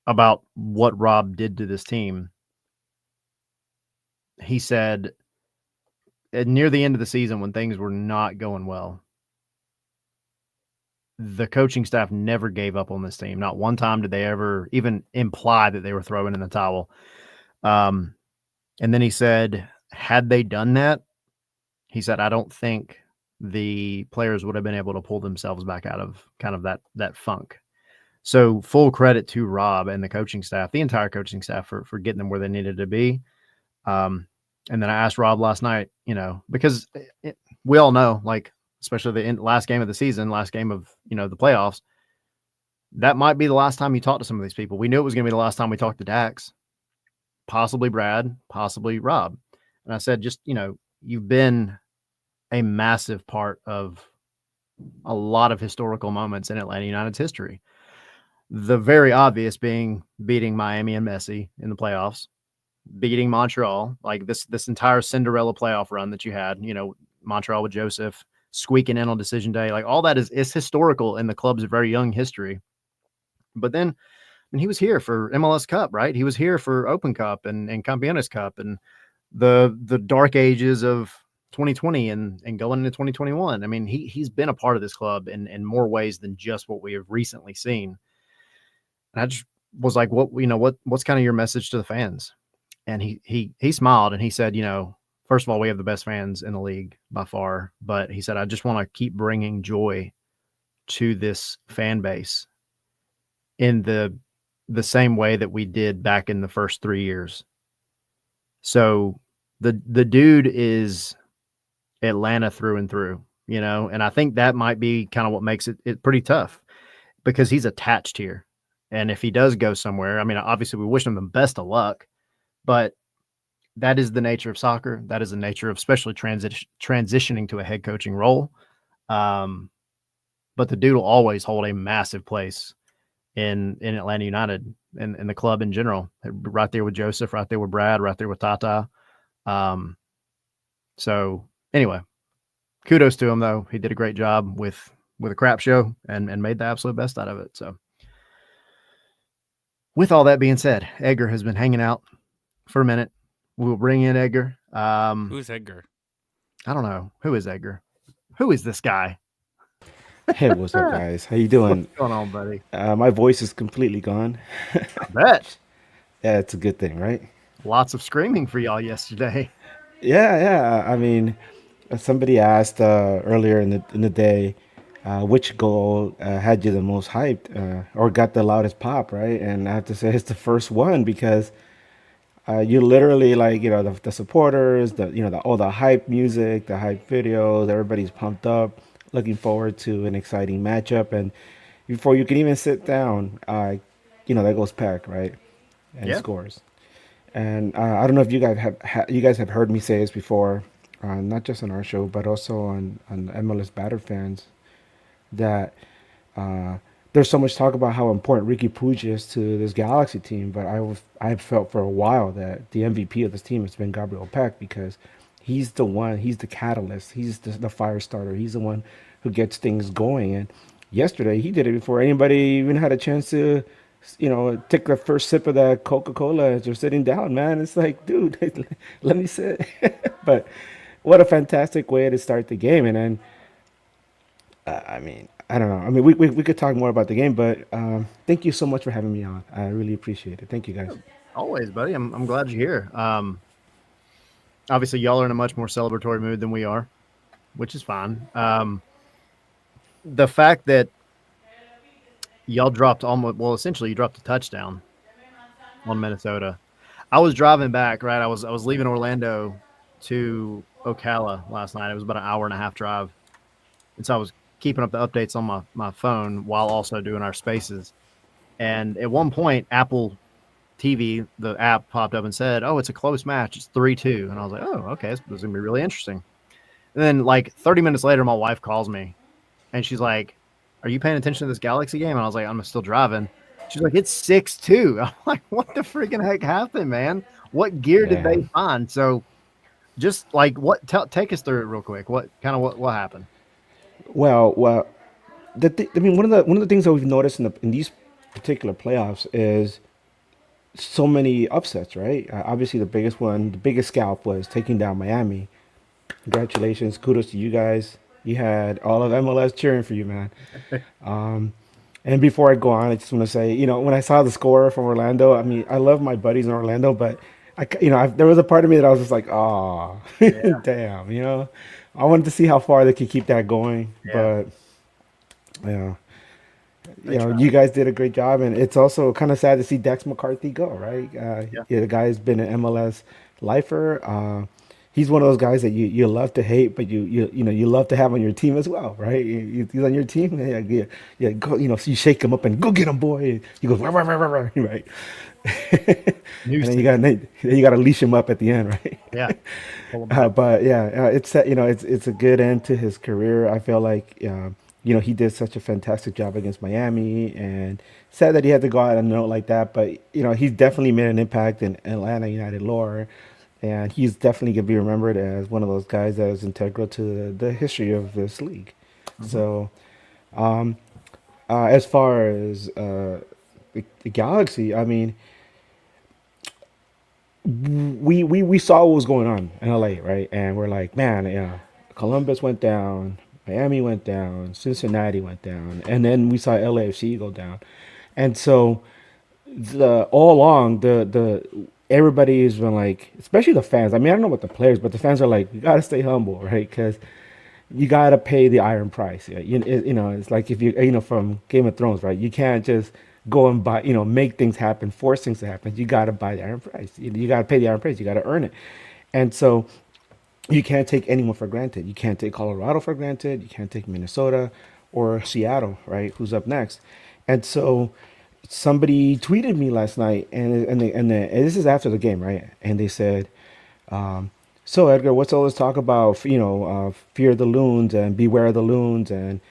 A: about what Rob did to this team. He said near the end of the season, when things were not going well, the coaching staff never gave up on this team. Not one time did they ever even imply that they were throwing in the towel. And then he said, had they done that, he said, I don't think the players would have been able to pull themselves back out of kind of that funk. So full credit to Rob and the coaching staff, the entire coaching staff for getting them where they needed to be. And then I asked Rob last night, because we all know, like, especially the last game of the season, last game of, the playoffs, that might be the last time you talk to some of these people. We knew it was going to be the last time we talked to Dax, possibly Brad, possibly Rob. And I said, just, you've been a massive part of a lot of historical moments in Atlanta United's history. The very obvious being beating Miami and Messi in the playoffs, beating Montreal, like this entire Cinderella playoff run that you had, Montreal with Joseph squeaking in on decision day, like all that is historical in the club's very young history. But then, he was here for MLS Cup, right? He was here for Open Cup and Campeones Cup and the dark ages of 2020 and going into 2021. I mean, he's been a part of this club in more ways than just what we have recently seen. And I just was like, what's kind of your message to the fans? And he smiled and he said, first of all, we have the best fans in the league by far, but he said, I just want to keep bringing joy to this fan base in the same way that we did back in the first 3 years. So the dude is Atlanta through and through, and I think that might be kind of what makes it pretty tough because he's attached here. And if he does go somewhere, I mean, obviously we wish him the best of luck, but that is the nature of soccer. That is the nature of especially transitioning to a head coaching role. But the dude will always hold a massive place in Atlanta United and the club in general, right there with Joseph, right there with Brad, right there with Tata. So anyway, kudos to him though. He did a great job with a crap show and made the absolute best out of it. So with all that being said, Edgar has been hanging out for a minute. We'll bring in Edgar.
B: Who's Edgar?
A: I don't know. Who is Edgar? Who is this guy?
C: Hey, what's up, guys? How you doing?
A: What's going on, buddy?
C: My voice is completely gone.
A: I bet.
C: Yeah, it's a good thing, right?
A: Lots of screaming for y'all yesterday.
C: Yeah, yeah. I mean, somebody asked earlier in the day, which goal had you the most hyped or got the loudest pop, right? And I have to say it's the first one because you literally like the supporters, all the hype music, the hype videos, everybody's pumped up, looking forward to an exciting matchup, and before you can even sit down, there goes Peck, right, and
A: Yeah.
C: scores. And I don't know if you guys have heard me say this before, not just on our show, but also on MLS Batter fans, that uh, there's so much talk about how important Ricky Puig is to this Galaxy team, but I've felt for a while that the MVP of this team has been Gabriel Peck because he's the one, he's the catalyst, he's the fire starter, he's the one who gets things going. And yesterday he did it before anybody even had a chance to, take the first sip of that Coca-Cola as you're sitting down, man. It's like, dude, let me sit. But what a fantastic way to start the game. And then I mean, I don't know. I mean, we could talk more about the game, but thank you so much for having me on. I really appreciate it. Thank you, guys.
A: Always, buddy. I'm glad you're here. Obviously, y'all are in a much more celebratory mood than we are, which is fine. The fact that y'all dropped essentially you dropped a touchdown on Minnesota. I was driving back, right? I was leaving Orlando to Ocala last night. It was about an hour and a half drive. And so I was keeping up the updates on my phone while also doing our spaces. And at one point, Apple TV, the app popped up and said, "Oh, it's a close match. It's 3-2." And I was like, "Oh, okay. This is going to be really interesting." And then like 30 minutes later, my wife calls me and she's like, "Are you paying attention to this Galaxy game?" And I was like, "I'm still driving." She's like, "It's 6-2." I'm like, "What the freaking heck happened, man? What gear did
C: Yeah.
A: they find?" So Just like take us through it real quick. What kind of what happened?
C: Well, I mean, one of the things that we've noticed in these particular playoffs is so many upsets, right? Obviously, the biggest scalp was taking down Miami. Congratulations, kudos to you guys. You had all of MLS cheering for you, man. And before I go on, I just want to say, when I saw the score from Orlando, I mean, I love my buddies in Orlando, but there was a part of me that I was just like, oh,
A: Yeah,
C: damn, I wanted to see how far they could keep that going,
A: yeah,
C: but you know,
A: they tried.
C: you guys did a great job, and it's also kind of sad to see Dex McCarthy go, right?
A: Yeah,
C: Yeah, the guy's been an MLS lifer. He's one of those guys that you love to hate, but you love to have on your team as well, right? He's on your team, yeah. Go, so you shake him up and go get him, boy. He goes, "Rah, rah, rah, rah, rah," right? And
A: news
C: then
A: to
C: you got to leash him up at the end, right?
A: yeah, pull them back.
C: But yeah, it's a good end to his career. I feel like he did such a fantastic job against Miami, and sad that he had to go out on a note like that. But he's definitely made an impact in Atlanta United lore, and he's definitely gonna be remembered as one of those guys that is integral to the history of this league.
A: Hmm.
C: So, as far as the Galaxy, I mean, we saw what was going on in LA, right? And we're like, man, yeah, Columbus went down, Miami went down, Cincinnati went down, and then we saw LAFC go down. And so the all along the everybody's been like, especially the fans. I mean, I don't know about the players, but the fans are like, you got to stay humble, right? Because you got to pay the iron price. Yeah, it's like if from Game of Thrones, right? You can't just go and buy, make things happen, force things to happen. You got to buy the iron price. You got to pay the iron price. You got to earn it. And so you can't take anyone for granted. You can't take Colorado for granted. You can't take Minnesota or Seattle, right? Who's up next? And so somebody tweeted me last night, and this is after the game, right? And they said, so Edgar, what's all this talk about? Fear the loons and beware the loons, and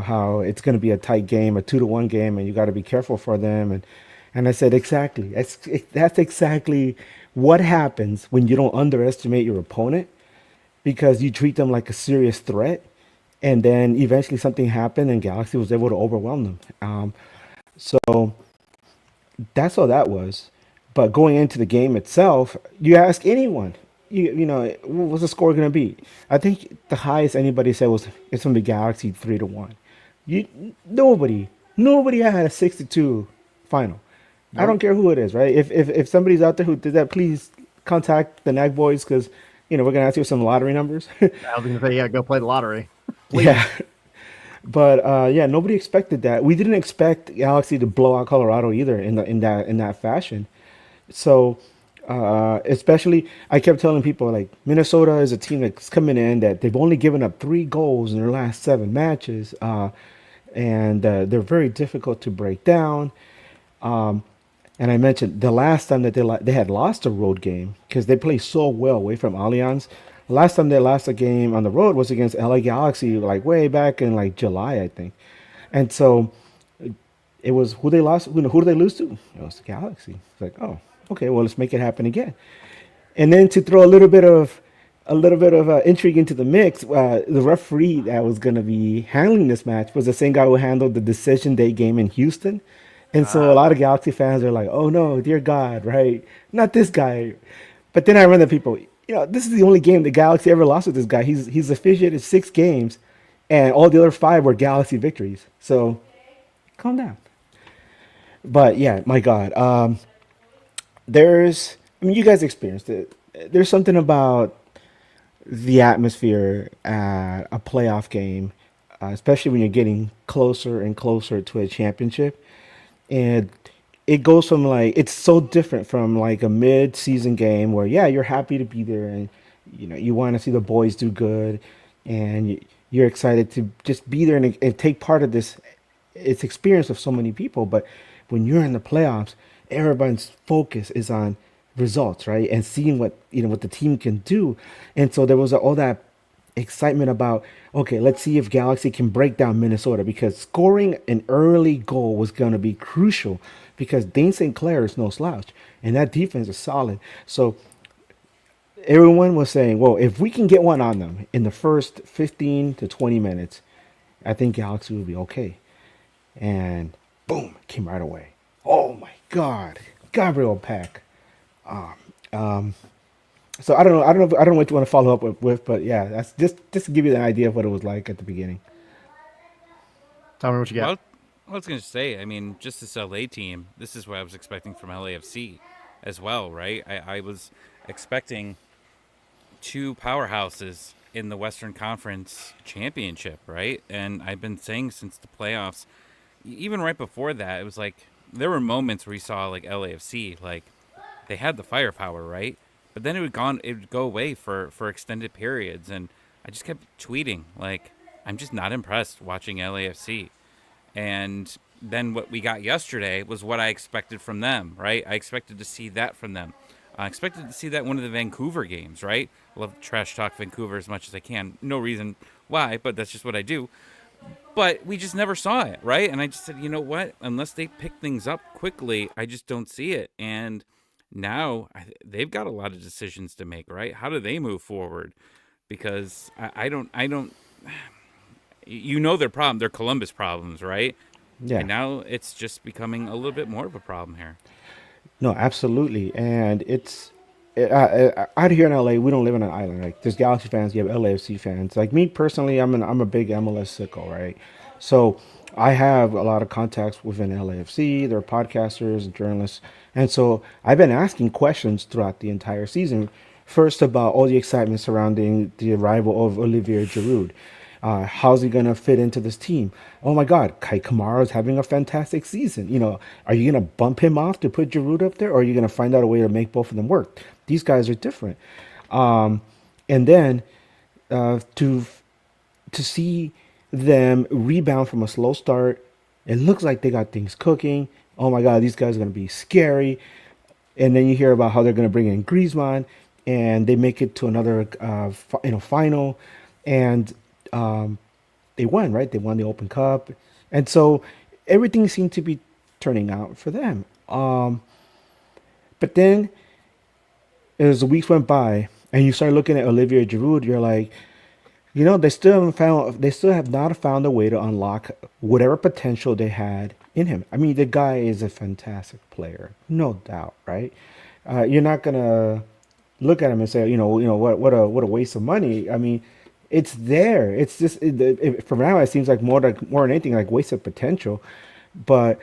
C: how it's going to be a tight game, a 2-1 game, and you got to be careful for them. And I said exactly. That's exactly what happens when you don't underestimate your opponent because you treat them like a serious threat, and then eventually something happened, and Galaxy was able to overwhelm them. So that's all that was. But going into the game itself, you ask anyone, what's the score going to be? I think the highest anybody said was it's going to be Galaxy 3-1. You nobody had a 6-2 final. I don't
A: Nope.
C: care who it is, right? If somebody's out there who did that, please contact the Nag Boys because we're gonna ask you some lottery numbers.
A: I was gonna say, yeah, go play the lottery, please.
C: Yeah, but yeah, nobody expected that. We didn't expect Galaxy to blow out Colorado either in that fashion. So, especially, I kept telling people like Minnesota is a team that's coming in that they've only given up 3 goals in their last 7 matches, and they're very difficult to break down. And I mentioned the last time that they had lost a road game because they play so well away from Allianz. Last time they lost a game on the road was against LA Galaxy, like way back in like July, I think. And so it was who they lost. Who did they lose to? It was the Galaxy. It's like, oh, okay, well, let's make it happen again. And then to throw a little bit of intrigue into the mix, the referee that was going to be handling this match was the same guy who handled the decision day game in Houston. And so a
A: Ah,
C: lot of Galaxy fans are like, "Oh no, dear God, right? Not this guy." But then I run the people. This is the only game the Galaxy ever lost with this guy. He's officiated 6 games, and all the other 5 were Galaxy victories. So calm down. But yeah, my God, I mean, you guys experienced it. There's something about the atmosphere at a playoff game, especially when you're getting closer and closer to a championship. And it goes from like, it's so different from like a mid-season game where, yeah, you're happy to be there and, you want to see the boys do good and you're excited to just be there and take part of this, it's experience of so many people. But when you're in the playoffs, everyone's focus is on results, right? And seeing what the team can do. And so there was all that excitement about, okay, let's see if Galaxy can break down Minnesota because scoring an early goal was going to be crucial because Dane St. Clair is no slouch and that defense is solid. So everyone was saying, well, if we can get one on them in the first 15 to 20 minutes, I think Galaxy will be okay. And boom, it came right away. Oh my God, Gabriel Peck. So I don't know what you want to follow up with, but yeah, that's just to give you an idea of what it was like at the beginning.
A: Tell me what you got.
B: Well, I was going to say, I mean, just this LA team, this is what I was expecting from LAFC as well, right? I was expecting two powerhouses in the Western Conference Championship, right? And I've been saying since the playoffs, even right before that, it was like there were moments where you saw like LAFC, like they had the firepower, right? But then it would go away for extended periods, and I just kept tweeting like I'm just not impressed watching LAFC. And then what we got yesterday was what I expected from them, right? I expected to see that from them. I expected to see that in one of the Vancouver games, right? I love trash talk Vancouver as much as I can. No reason why, but that's just what I do. But we just never saw it, right? And I just said, you know what? Unless they pick things up quickly, I just don't see it. And now they've got a lot of decisions to make, right? How do they move forward? Because I don't, you know, their problem, their Columbus problems, right?
C: Yeah.
B: And now it's just becoming a little bit more of a problem here.
C: No, absolutely. And it's out here in LA, we don't live on an island. Like there's Galaxy fans, you have LAFC fans. Like me personally, I'm a big MLS sicko, right? So I have a lot of contacts within LAFC. They're podcasters and journalists, and so I've been asking questions throughout the entire season. First about all the excitement surrounding the arrival of Olivier Giroud. How's he gonna fit into this team? Oh my God, Kai Kamara is having a fantastic season. You know, are you gonna bump him off to put Giroud up there, or are you gonna find out a way to make both of them work? These guys are different. And then to see them rebound from a slow start, it looks like they got things cooking. Oh my God, these guys are gonna be scary. And then you hear about how they're gonna bring in Griezmann, and they make it to another final, and they won, right? They won the Open Cup, and so everything seemed to be turning out for them. But then, as the weeks went by, and you start looking at Olivier Giroud, you're like, you know, they still have not found a way to unlock whatever potential they had in him. I mean, the guy is a fantastic player, no doubt, right? You're not gonna look at him and say, what a waste of money. I mean, it's there. It's just for now, it seems like more than anything like wasted potential. But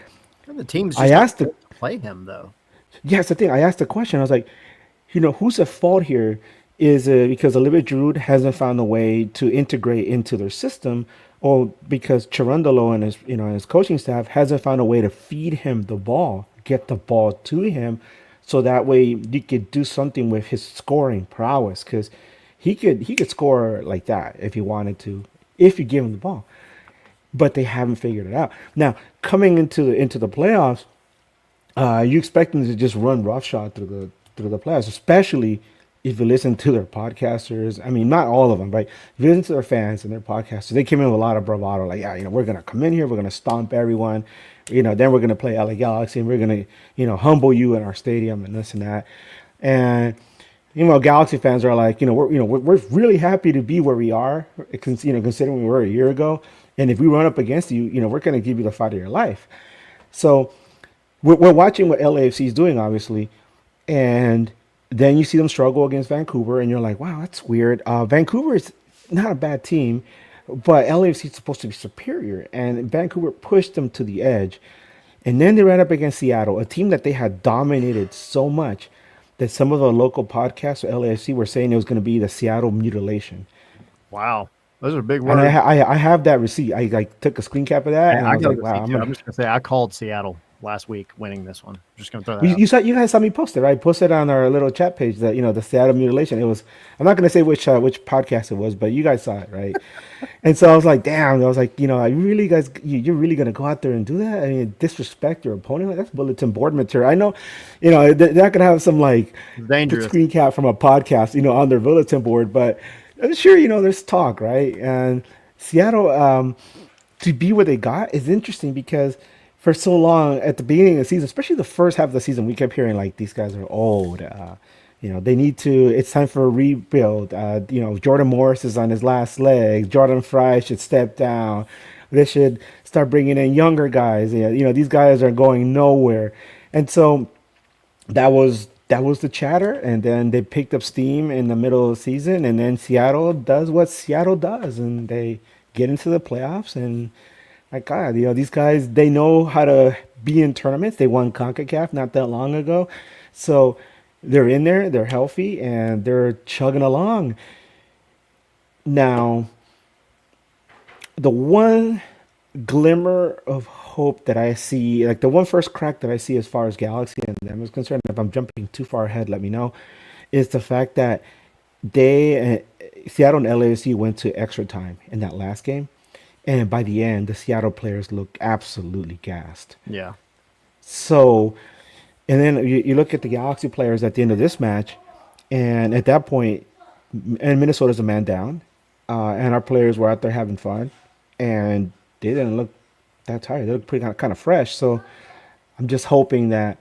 A: And the team's
C: I
A: just not
C: asked the
A: built to play him though.
C: yeah, that's the thing. I asked the question. I was like, who's at fault here? Is it because Olivier Giroud hasn't found a way to integrate into their system, or because Cherundolo and his coaching staff hasn't found a way to feed him the ball, get the ball to him, so that way you could do something with his scoring prowess? Because he could score like that if he wanted to, if you give him the ball. But they haven't figured it out. Now coming into the playoffs, you expect them to just run roughshod through the playoffs, especially if you listen to their podcasters. I mean, not all of them, but if you listen to their fans and their podcasters, they came in with a lot of bravado, like, yeah, we're gonna come in here, we're gonna stomp everyone, then we're gonna play LA Galaxy, and we're gonna, humble you in our stadium and this and that. And Galaxy fans are like, we're really happy to be where we are, considering we were a year ago, and if we run up against you, we're gonna give you the fight of your life. So we're watching what LAFC is doing, obviously, and then you see them struggle against Vancouver, and you're like, wow, that's weird. Vancouver is not a bad team, but LAFC is supposed to be superior, and Vancouver pushed them to the edge. And then they ran up against Seattle, a team that they had dominated so much that some of the local podcasts for LAFC were saying it was going to be the Seattle mutilation.
A: Wow, those are big
C: And
A: words.
C: I have that receipt. I took a screen cap of that, and I was
A: got
C: like,
A: a
C: wow.
A: receipt, too. I'm just gonna say I called Seattle last week winning this one. Just gonna throw that
C: You,
A: out.
C: you guys saw me post it, right? Posted on our little chat page that the Seattle mutilation. It was. I'm not gonna say which podcast it was, but you guys saw it, right? And so I was like, damn. I was like, I really guys, you're really gonna go out there and do that? I mean, disrespect your opponent? Like, that's bulletin board material. I know, they're not gonna have some like
A: Dangerous.
C: screen cap from a podcast, on their bulletin board, but I'm sure there's talk, right? And Seattle, to be what they got is interesting because for so long at the beginning of the season, especially the first half of the season, we kept hearing like these guys are old. They need to. It's time for a rebuild. Jordan Morris is on his last legs. Jordan Fry should step down. They should start bringing in younger guys. Yeah, these guys are going nowhere, and so that was the chatter. And then they picked up steam in the middle of the season, and then Seattle does what Seattle does, and they get into the playoffs. And my God, these guys, they know how to be in tournaments. They won CONCACAF not that long ago. So they're in there, they're healthy, and they're chugging along. Now, the one glimmer of hope that I see, like the one first crack that I see as far as Galaxy and them is concerned, if I'm jumping too far ahead, let me know, is the fact that Seattle and LAFC went to extra time in that last game. And by the end, the Seattle players looked absolutely gassed.
A: Yeah.
C: So, and then you look at the Galaxy players at the end of this match, and at that point, and Minnesota's a man down, and our players were out there having fun, and they didn't look that tired. They looked pretty kind of fresh. So I'm just hoping that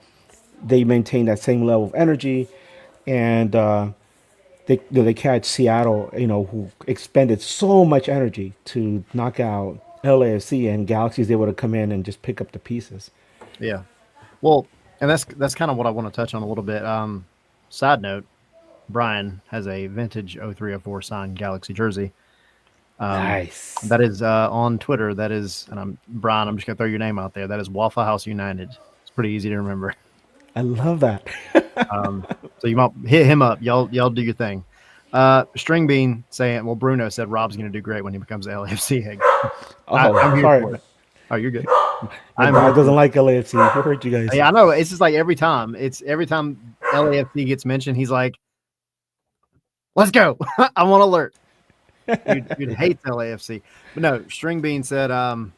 C: they maintain that same level of energy, and they catch Seattle, who expended so much energy to knock out LAFC, and Galaxy is able to come in and just pick up the pieces.
A: Yeah. Well, and that's kind of what I want to touch on a little bit. Side note, Brian has a vintage 0304 signed Galaxy jersey.
C: Nice.
A: That is on Twitter. That is, and Brian, I'm just going to throw your name out there. That is Waffle House United. It's pretty easy to remember.
C: I love that.
A: So you might hit him up. Y'all do your thing. String Bean saying, well, Bruno said Rob's going to do great when he becomes the LAFC head. I'm here
C: sorry.
A: for it. Oh, you're good.
C: My dad doesn't like LAFC. Who hurt you guys?
A: Yeah, I know. It's just like every time LAFC gets mentioned, he's like, let's go. I want alert. Dude hates LAFC. But no, String Bean said, and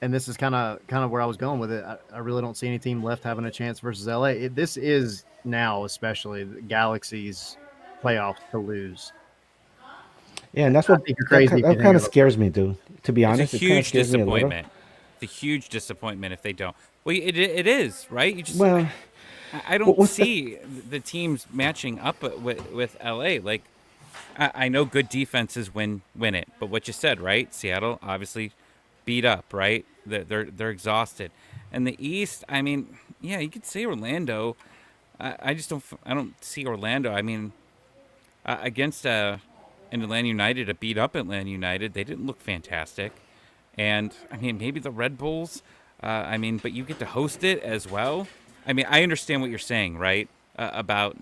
A: this is kind of where I was going with it. I really don't see any team left having a chance versus LA. This is now, especially the Galaxy's playoffs to lose.
C: Yeah, and that's what
A: you're crazy.
C: That kind of scares me, dude. To be honest,
B: it's a huge disappointment. It's a huge disappointment if they don't. Well, it is, right? You just I don't see the teams matching up with LA. Like, I know good defenses win it, but what you said, right? Seattle obviously beat up, right? They're exhausted, and the East. I mean, yeah, you could say Orlando. I just don't. I don't see Orlando. I mean, against Atlanta United, a beat up Atlanta United, they didn't look fantastic, and I mean maybe the Red Bulls. But you get to host it as well. I mean, I understand what you're saying, right? About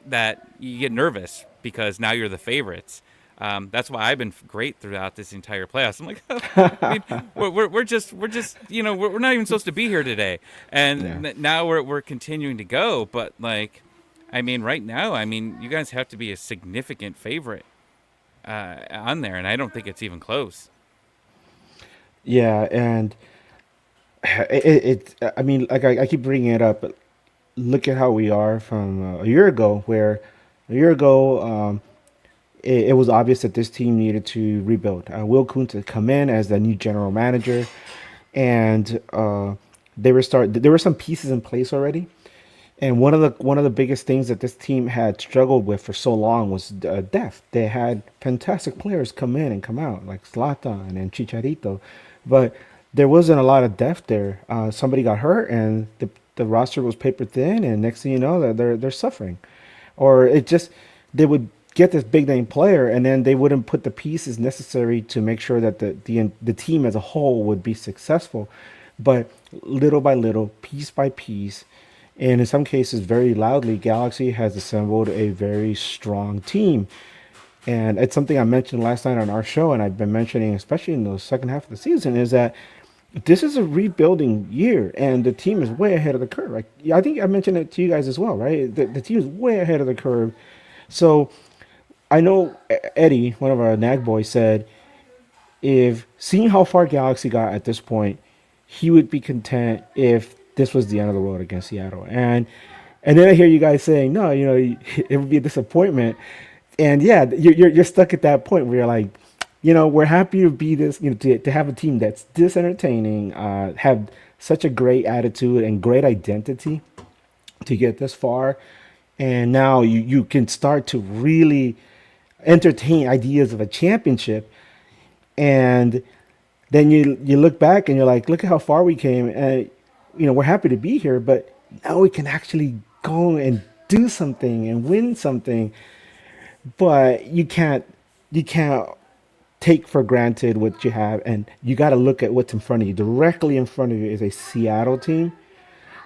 B: that you get nervous because now you're the favorites. That's why I've been great throughout this entire playoffs. I'm like, I mean, we're just we're not even supposed to be here today, and now we're continuing to go. But like, I mean, right now, I mean, you guys have to be a significant favorite on there, and I don't think it's even close.
C: Yeah, and I mean, like I keep bringing it up, but look at how we are from a year ago, where a year ago it was obvious that this team needed to rebuild. Will Kuntz had come in as the new general manager, and there were some pieces in place already. And one of the biggest things that this team had struggled with for so long was depth. They had fantastic players come in and come out, like Zlatan and Chicharito, but there wasn't a lot of depth there. Somebody got hurt, and the roster was paper thin, and next thing you know, that they're suffering, or they would get this big name player, and then they wouldn't put the pieces necessary to make sure that the team as a whole would be successful. But little by little, piece by piece, and in some cases very loudly, Galaxy has assembled a very strong team. And it's something I mentioned last night on our show, and I've been mentioning, especially in the second half of the season, is that this is a rebuilding year, and the team is way ahead of the curve. Like, I think I mentioned it to you guys as well, right? The team is way ahead of the curve. So I know Eddie, one of our NAG boys, said if seeing how far Galaxy got at this point, he would be content if this was the end of the road against Seattle. And then I hear you guys saying, no, it would be a disappointment. And yeah, you're stuck at that point where you're like, we're happy to be this, to have a team that's this entertaining, have such a great attitude and great identity to get this far. and now you can start to really entertain ideas of a championship. And then you look back and you're like, look at how far we came, and we're happy to be here, but now we can actually go and do something and win something. But you can't take for granted what you have, and you got to look at what's in front of you. Directly in front of you is a Seattle team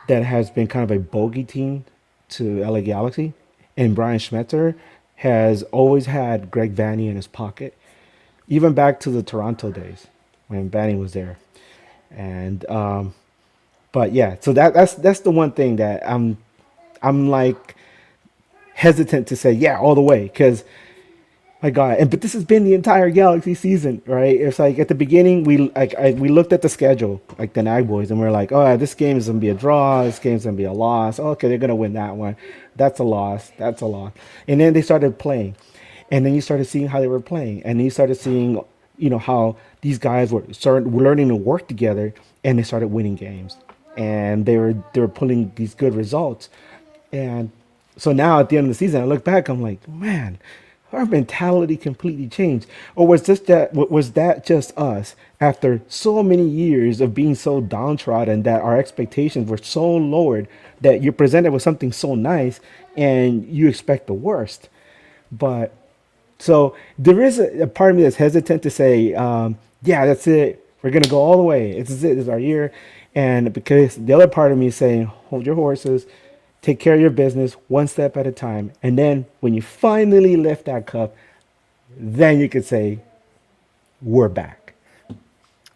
C: that has been kind of a bogey team to LA Galaxy, and Brian Schmetzer has always had Greg Vanney in his pocket, even back to the Toronto days when Vanney was there. And but yeah, so that's the one thing that I'm like hesitant to say yeah all the way, because my God, and but this has been the entire Galaxy season, right? It's like at the beginning we looked at the schedule, like the Nag Boys, and we're like, oh, this game is gonna be a draw, this game's gonna be a loss. Okay, they're gonna win that one. That's a loss. That's a loss. And then they started playing, and then you started seeing how they were playing, and then you started seeing, how these guys were learning to work together, and they started winning games, and they were pulling these good results, and so now at the end of the season, I look back, I'm like, man, our mentality completely changed. Or was that just us after so many years of being so downtrodden that our expectations were so lowered that you're presented with something so nice and you expect the worst? But so there is a part of me that's hesitant to say, yeah, that's it. We're gonna go all the way. This is it. This is our year. And because the other part of me is saying, hold your horses, take care of your business one step at a time. And then when you finally lift that cup, then you could say, we're back.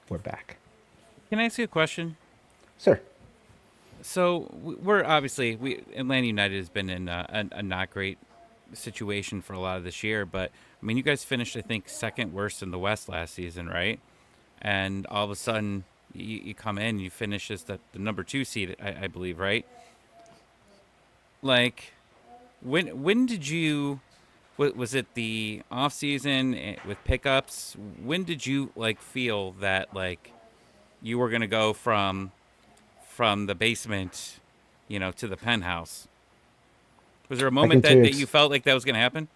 C: We're back.
B: Can I ask you a question?
C: Sir.
B: So we're obviously we Atlanta United has been in a not great situation for a lot of this year, but I mean, you guys finished I think second worst in the West last season, right? And all of a sudden you come in, you finish as the number two seed, I believe, right? Like, when did you? Was it the off season with pickups? When did you like feel that like you were gonna go from the basement, to the penthouse? Was there a
C: I can
B: moment
C: tell you,
B: that you felt like that was gonna happen?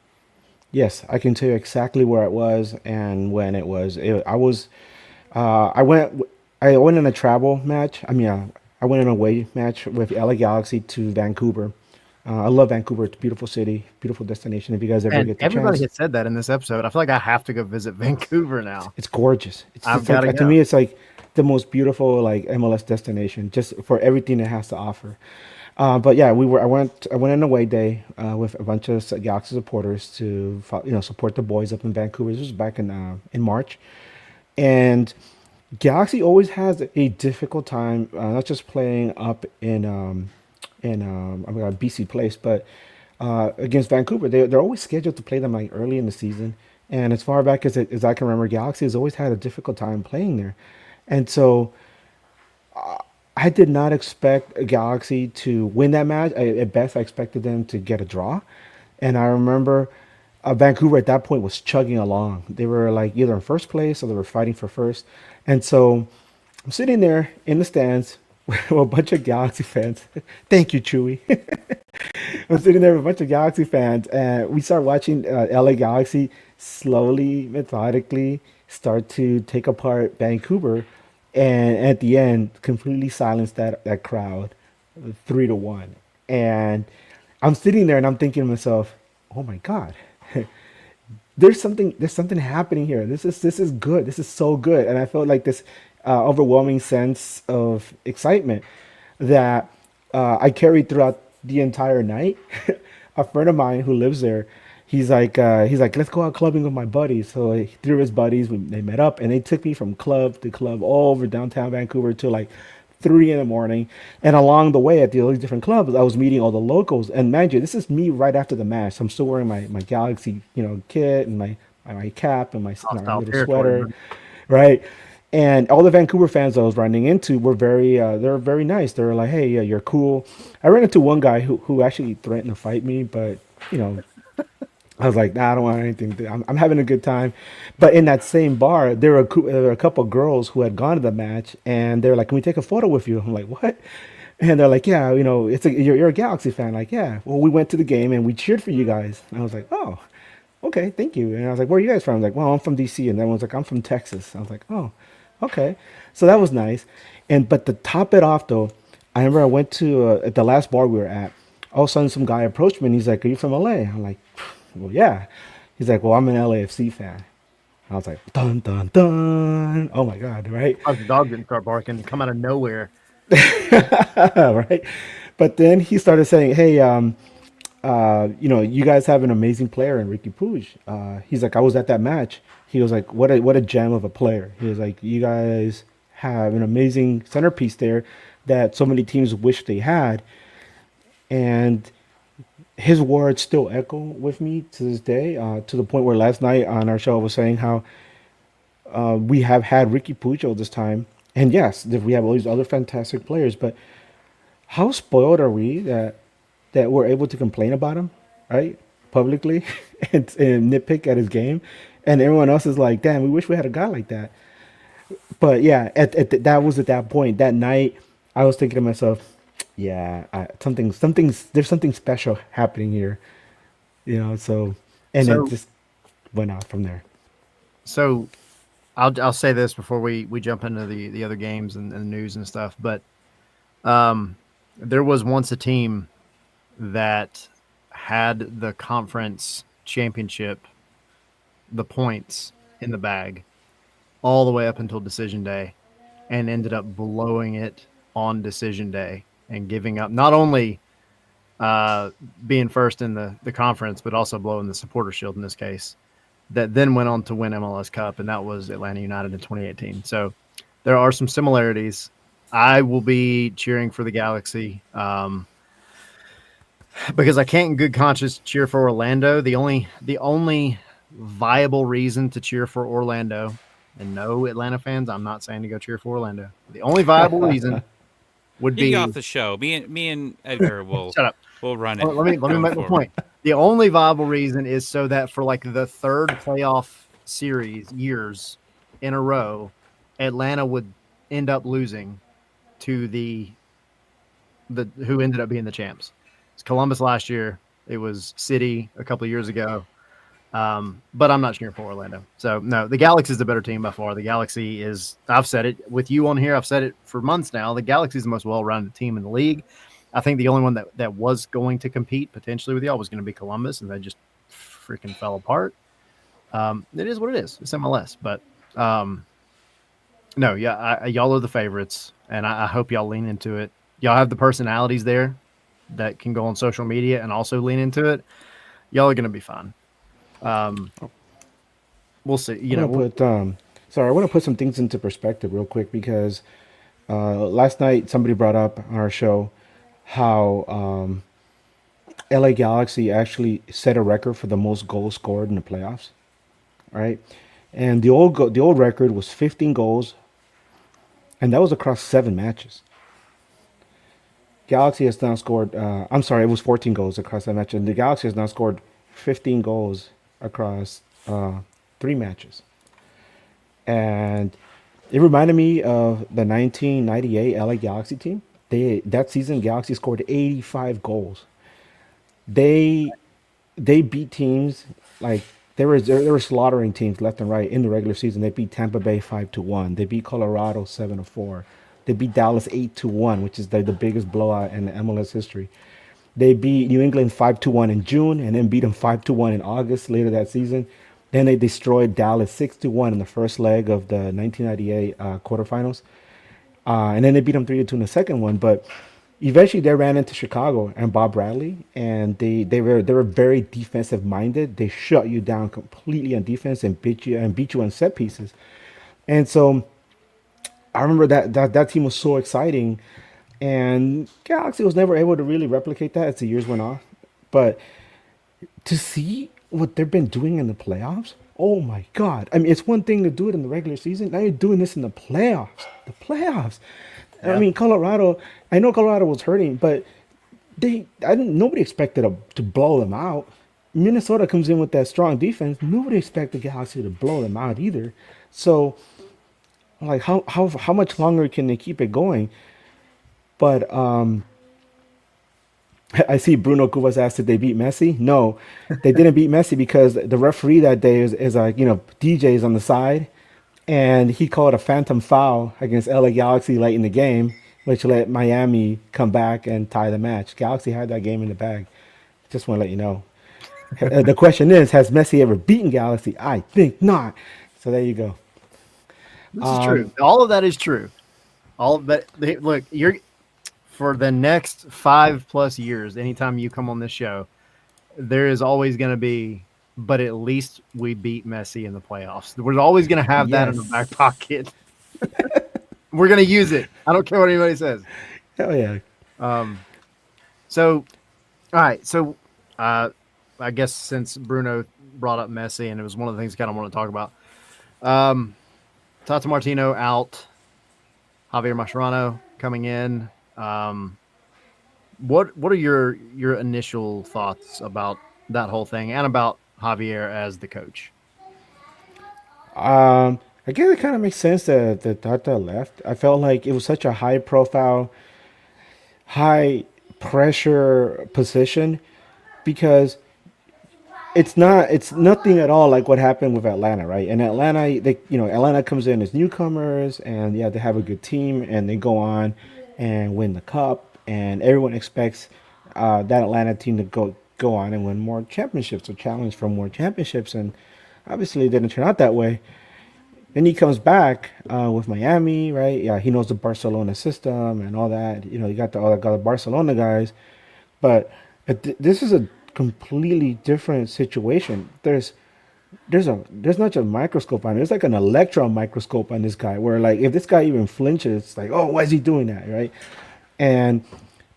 C: yes, I can tell you exactly where it was and when it was. I was, I went in a travel match. I mean, I went in a away match with LA Galaxy to Vancouver. I love Vancouver. It's a beautiful city, beautiful destination. If you guys ever
A: And
C: get the
A: everybody
C: chance,
A: has said that in this episode. I feel like I have to go visit Vancouver now.
C: it's gorgeous. It's
A: I've
C: just
A: got
C: like
A: to
C: to
A: go.
C: me, it's like the most beautiful like MLS destination, just for everything it has to offer. But yeah, I went on a away day with a bunch of Galaxy supporters to support the boys up in Vancouver. This was back in March, and Galaxy always has a difficult time, not just playing up in BC Place, but against Vancouver. They're always scheduled to play them like early in the season. And as far back as I can remember, Galaxy has always had a difficult time playing there. And so I did not expect a Galaxy to win that match. At best, I expected them to get a draw. And I remember Vancouver at that point was chugging along. They were like either in first place or they were fighting for first. And so I'm sitting there in the stands with a bunch of Galaxy fans. Thank you, Chewy. I'm sitting there with a bunch of Galaxy fans, and we start watching LA Galaxy slowly, methodically start to take apart Vancouver, and at the end, completely silence that crowd, 3-1. And I'm sitting there and I'm thinking to myself, oh my God, there's something happening here. This is good. This is so good. And I felt like this overwhelming sense of excitement that I carried throughout the entire night. A friend of mine who lives there, he's like, let's go out clubbing with my buddies. So he threw his buddies. They met up and they took me from club to club all over downtown Vancouver till like 3 in the morning. And along the way at the all these different clubs, I was meeting all the locals. And mind you, this is me right after the match. I'm still wearing my Galaxy, kit and my cap and my
A: Hostile
C: little
A: territory,
C: sweater,
A: man.
C: right? And all the Vancouver fans I was running into were they're very nice. They were like, hey, yeah, you're cool. I ran into one guy who actually threatened to fight me, but you know, I was like, nah, I don't want anything. I'm having a good time. But in that same bar, there were a couple girls who had gone to the match, and they were like, can we take a photo with you? I'm like, what? And they're like, yeah, you're a Galaxy fan. Like, yeah. Well, we went to the game and we cheered for you guys. And I was like, oh, okay, thank you. And I was like, where are you guys from? I was like, well, I'm from DC. And everyone's like, I'm from Texas. I was like, oh, okay. So that was nice. But to top it off, though, I remember I went to at the last bar we were at. All of a sudden, some guy approached me and he's like, are you from LA? I'm like, well, yeah. He's like, well, I'm an LAFC fan. I was like, dun dun dun. Oh my god, right?
A: How's the dog didn't start barking? Come out of nowhere.
C: Right. But then he started saying, hey, you guys have an amazing player in Ricky Puig. He's like, I was at that match. He was like, what a gem of a player. He was like, you guys have an amazing centerpiece there that so many teams wish they had. And his words still echo with me to this day, to the point where last night on our show I was saying how we have had Ricky Puig all this time. And yes, we have all these other fantastic players, but how spoiled are we that we're able to complain about him, right, publicly, and nitpick at his game, and everyone else is like, "Damn, we wish we had a guy like that." But yeah, that was at that point that night, I was thinking to myself, "Yeah, there's something special happening here," So, and it
A: So
C: just went out from there.
A: so I'll say this before we jump into the other games and the news and stuff, but um, there was once a team that had the conference championship, the points in the bag, all the way up until decision day, and ended up blowing it on decision day and giving up not only uh, being first in the conference, but also blowing the supporter shield in this case. That then went on to win MLS Cup, and that was Atlanta United in 2018. So there are some similarities. I will be cheering for the Galaxy because I can't in good conscience cheer for Orlando. The only viable reason to cheer for Orlando, and no Atlanta fans, I'm not saying to go cheer for Orlando. The only viable reason would
B: You can get off
A: be
B: the show. Me and Edgar will
A: shut up.
B: will run it
A: Let me
B: going
A: make my
B: forward.
A: point. The only viable reason is so that for like the third playoff series years in a row, Atlanta would end up losing to the who ended up being the champs. It's Columbus last year. It was City a couple of years ago. But I'm not cheering for Orlando. So no, the Galaxy is the better team by far. The Galaxy is. I've said it with you on here. I've said it for months now. The Galaxy is the most well-rounded team in the league. I think the only one that was going to compete potentially with y'all was going to be Columbus, and they just freaking fell apart. It is what it is. It's MLS, but um, no, yeah, y'all are the favorites, and I hope y'all lean into it. Y'all have the personalities there that can go on social media and also lean into it. Y'all are going to be fine. Um, we'll see.
C: I want to I want to put some things into perspective real quick because last night somebody brought up on our show how LA Galaxy actually set a record for the most goals scored in the playoffs, right? And the old record was 15 goals, and that was across 7 matches. Galaxy has now scored. I'm sorry, it was 14 goals across that match, and the Galaxy has now scored 15 goals across 3 matches. And it reminded me of the 1998 LA Galaxy team. That season, Galaxy scored 85 goals. They they beat teams like they were slaughtering teams left and right in the regular season. They beat Tampa Bay 5-1. They beat Colorado 7-4. They beat Dallas 8-1, which is the biggest blowout in the MLS history. They beat New England 5-1 in June, and then beat them 5-1 in August later that season. Then they destroyed Dallas 6-1 in the first leg of the 1998 quarterfinals. And then they beat them 3-2 in the second one. But eventually they ran into Chicago and Bob Bradley, and they were very defensive minded. They shut you down completely on defense and beat you on set pieces. And so I remember that team was so exciting, and Galaxy was never able to really replicate that as the years went on. But to see what they've been doing in the playoffs, oh my God! I mean, it's one thing to do it in the regular season. Now you're doing this in the playoffs. The playoffs. I
A: Yeah.
C: mean, Colorado. I know Colorado was hurting, but nobody expected to blow them out. Minnesota comes in with that strong defense. Nobody expected Galaxy to blow them out either. So, like, how much longer can they keep it going? But I see Bruno Cubas asked did they beat Messi? No, they didn't beat Messi because the referee that day is like, DJs on the side, and he called a phantom foul against LA Galaxy late in the game, which let Miami come back and tie the match. Galaxy had that game in the bag. Just want to let you know. The question is, has Messi ever beaten Galaxy? I think not. So there you go.
A: This is true. All of that is true. All but look, you're for the next 5+ years. Anytime you come on this show, there is always going to be. But at least we beat Messi in the playoffs. We're always going to have that in the back
C: Yes.
A: pocket. We're going to use it. I don't care what anybody says.
C: Hell yeah.
A: So, all right. So, I guess since Bruno brought up Messi, and it was one of the things I kind of want to talk about. Tata Martino out. Javier Mascherano coming in. What are your initial thoughts about that whole thing and about Javier as the coach?
C: I guess it kind of makes sense that Tata left. I felt like it was such a high profile, high pressure position because it's nothing at all like what happened with Atlanta, right? And Atlanta, Atlanta comes in as newcomers, and yeah, they have a good team, and they go on and win the cup, and everyone expects that Atlanta team to go on and win more championships or challenge for more championships, and obviously it didn't turn out that way. Then he comes back with Miami, right? Yeah, he knows the Barcelona system and all that. You got all the Barcelona guys, but this is a completely different situation. There's not just a microscope on it. There's like an electron microscope on this guy. Where like if this guy even flinches, it's like, oh, why is he doing that, right? And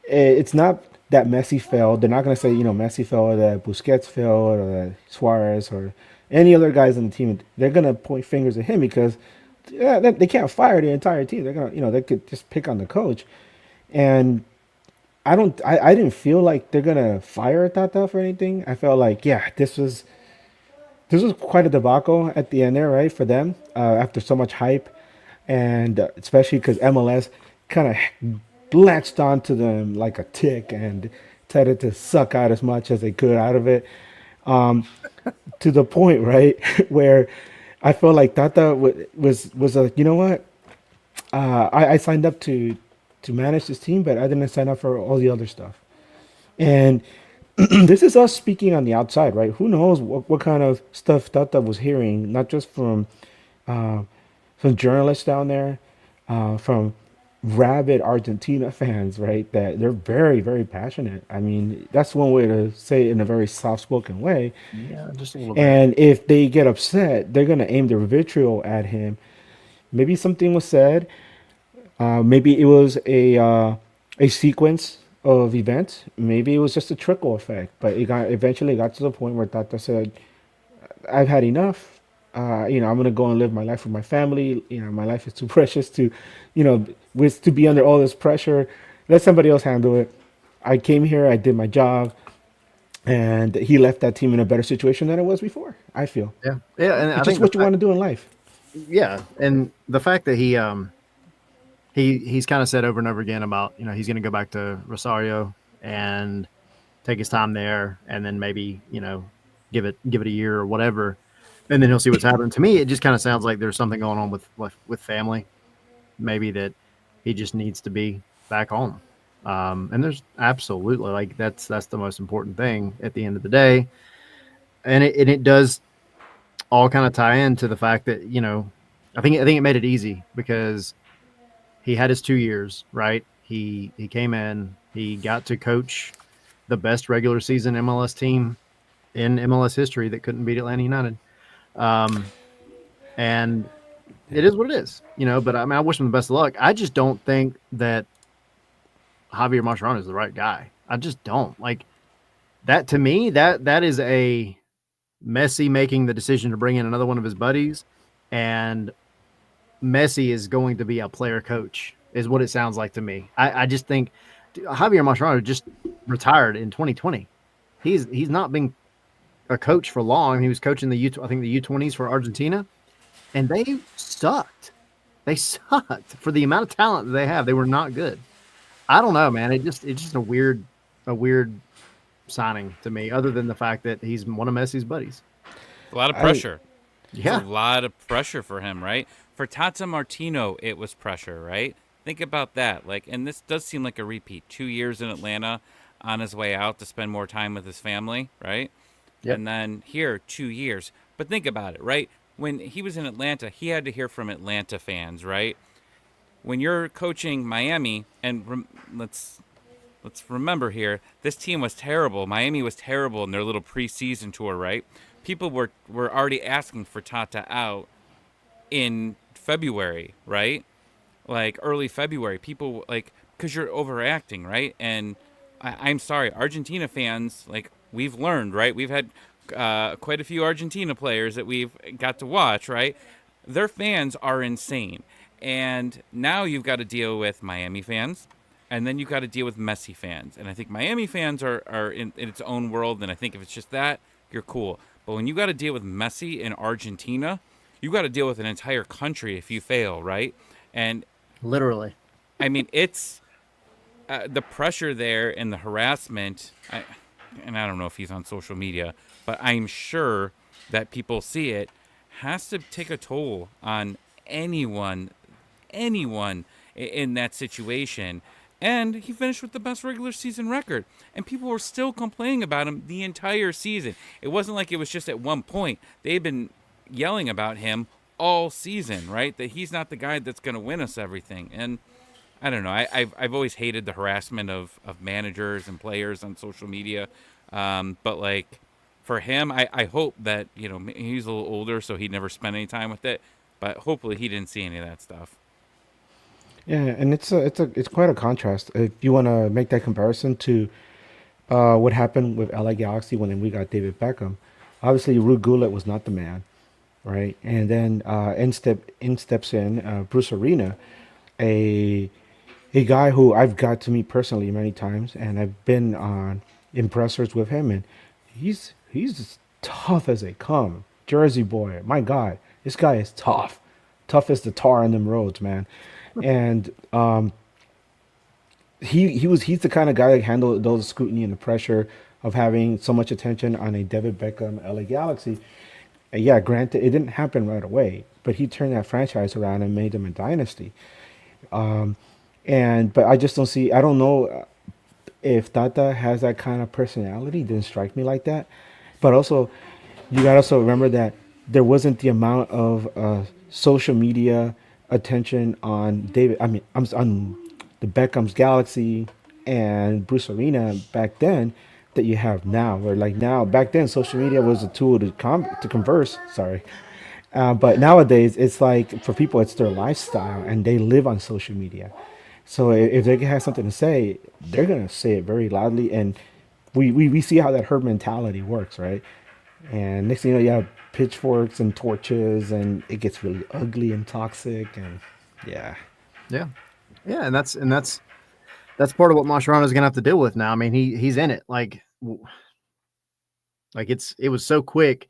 C: it's not that Messi failed. They're not gonna say Messi failed or that Busquets failed or that Suarez or any other guys on the team. They're gonna point fingers at him because yeah, they can't fire the entire team. They're gonna they could just pick on the coach. And I didn't feel like they're gonna fire Tata for anything. I felt like yeah, this was quite a debacle at the end there, right, for them after so much hype, and especially because MLS kind of latched onto them like a tick and tried to suck out as much as they could out of it, to the point, right, where I felt like Tata was like, you know what, I signed up to manage this team, but I didn't sign up for all the other stuff. And this is us speaking on the outside, right? Who knows what kind of stuff Tata was hearing, not just uh, from journalists down there, from rabid Argentina fans, right? That they're very, very passionate. I mean, that's one way to say it in a very soft-spoken way.
A: Yeah, just a little bit.
C: And if they get upset, they're gonna aim their vitriol at him. Maybe something was said. Maybe it was a sequence of events. Maybe it was just a trickle effect. But it eventually got to the point where Tata said, "I've had enough. I'm gonna go and live my life with my family. My life is too precious to, with to be under all this pressure. Let somebody else handle it. I came here. I did my job." And he left that team in a better situation than it was before. I feel
A: Yeah, yeah, and I
C: it's
A: think
C: just what you want to do in life.
A: yeah, and the fact that he's kind of said over and over again about he's going to go back to Rosario and take his time there, and then maybe give it a year or whatever, and then he'll see what's happening. To me, it just kind of sounds like there's something going on with family, maybe that he just needs to be back home. And there's absolutely like that's the most important thing at the end of the day, and it does all kind of tie into the fact that I think it made it easy because he had his 2 years, right? He came in, he got to coach the best regular season MLS team in MLS history that couldn't beat Atlanta United. Um, and it is what it is, but I mean, I wish him the best of luck. I just don't think that Javier Mascherano is the right guy. I just don't like that. To me, that is a Messi making the decision to bring in another one of his buddies, and Messi is going to be a player coach, is what it sounds like to me. I just think Javier Mascherano just retired in 2020. He's not been a coach for long. He was coaching I think the U20s for Argentina, and they sucked. They sucked for the amount of talent that they have. They were not good. I don't know, man. It's just a weird signing to me, other than the fact that he's one of Messi's buddies.
B: A lot of
C: I
B: pressure. It's a
A: Yeah,
B: lot of pressure for him, right? For Tata Martino, it was pressure, right? Think about that. Like, and this does seem like a repeat. 2 years in Atlanta on his way out to spend more time with his family, right?
A: yep,
B: And then here, 2 years. But think about it, right? When he was in Atlanta, he had to hear from Atlanta fans, right? When you're coaching Miami, and let's remember here, this team was terrible. Miami was terrible in their little preseason tour, right? People were already asking for Tata out in February, right? Like early February. People like because you're overacting, right? And I'm sorry, Argentina fans, like we've learned, right? We've had quite a few Argentina players that we've got to watch, right? Their fans are insane, and now you've got to deal with Miami fans, and then you've got to deal with Messi fans. And I think Miami fans are in its own world, and I think if it's just that, you're cool. But when you got to deal with Messi in Argentina, you got to deal with an entire country if you fail, right? And
A: literally.
B: I mean, it's the pressure there and the harassment. And I don't know if he's on social media, but I'm sure that people see it has to take a toll on anyone, anyone in that situation. And he finished with the best regular season record. And people were still complaining about him the entire season. It wasn't like it was just at one point. They've been yelling about him all season, right? That he's not the guy that's going to win us everything. And I don't know. I've always hated the harassment of managers and players on social media. But like for him, I hope that, he's a little older, so he'd never spend any time with it. But hopefully he didn't see any of that stuff.
C: Yeah, and it's quite a contrast if you want to make that comparison to what happened with LA Galaxy when we got David Beckham. Obviously, Ruud Gullit was not the man, right? And then in steps in Bruce Arena, a a guy who I've got to meet personally many times, and I've been on impressors with him, and he's as tough as they come. Jersey boy, my God, this guy is tough, tough as the tar on them roads, man. And he's the kind of guy that handled those scrutiny and the pressure of having so much attention on a David Beckham LA Galaxy. And yeah, granted, it didn't happen right away, but he turned that franchise around and made them a dynasty. And but I just don't see. I don't know if Tata has that kind of personality. Didn't strike me like that. But also, you got to also remember that there wasn't the amount of social media attention on David. I mean, I'm on the Beckham's Galaxy and Bruce Arena back then that you have now. Where like now, back then, social media was a tool to converse. Sorry, but nowadays, it's like for people, it's their lifestyle and they live on social media. So if they have something to say, they're gonna say it very loudly, and we see how that herd mentality works, right? And next thing you know, you have pitchforks and torches, and it gets really ugly and toxic, and yeah,
A: Yeah, yeah, and that's part of what Mascherano is gonna have to deal with now. I mean, he's in it. Like it was so quick,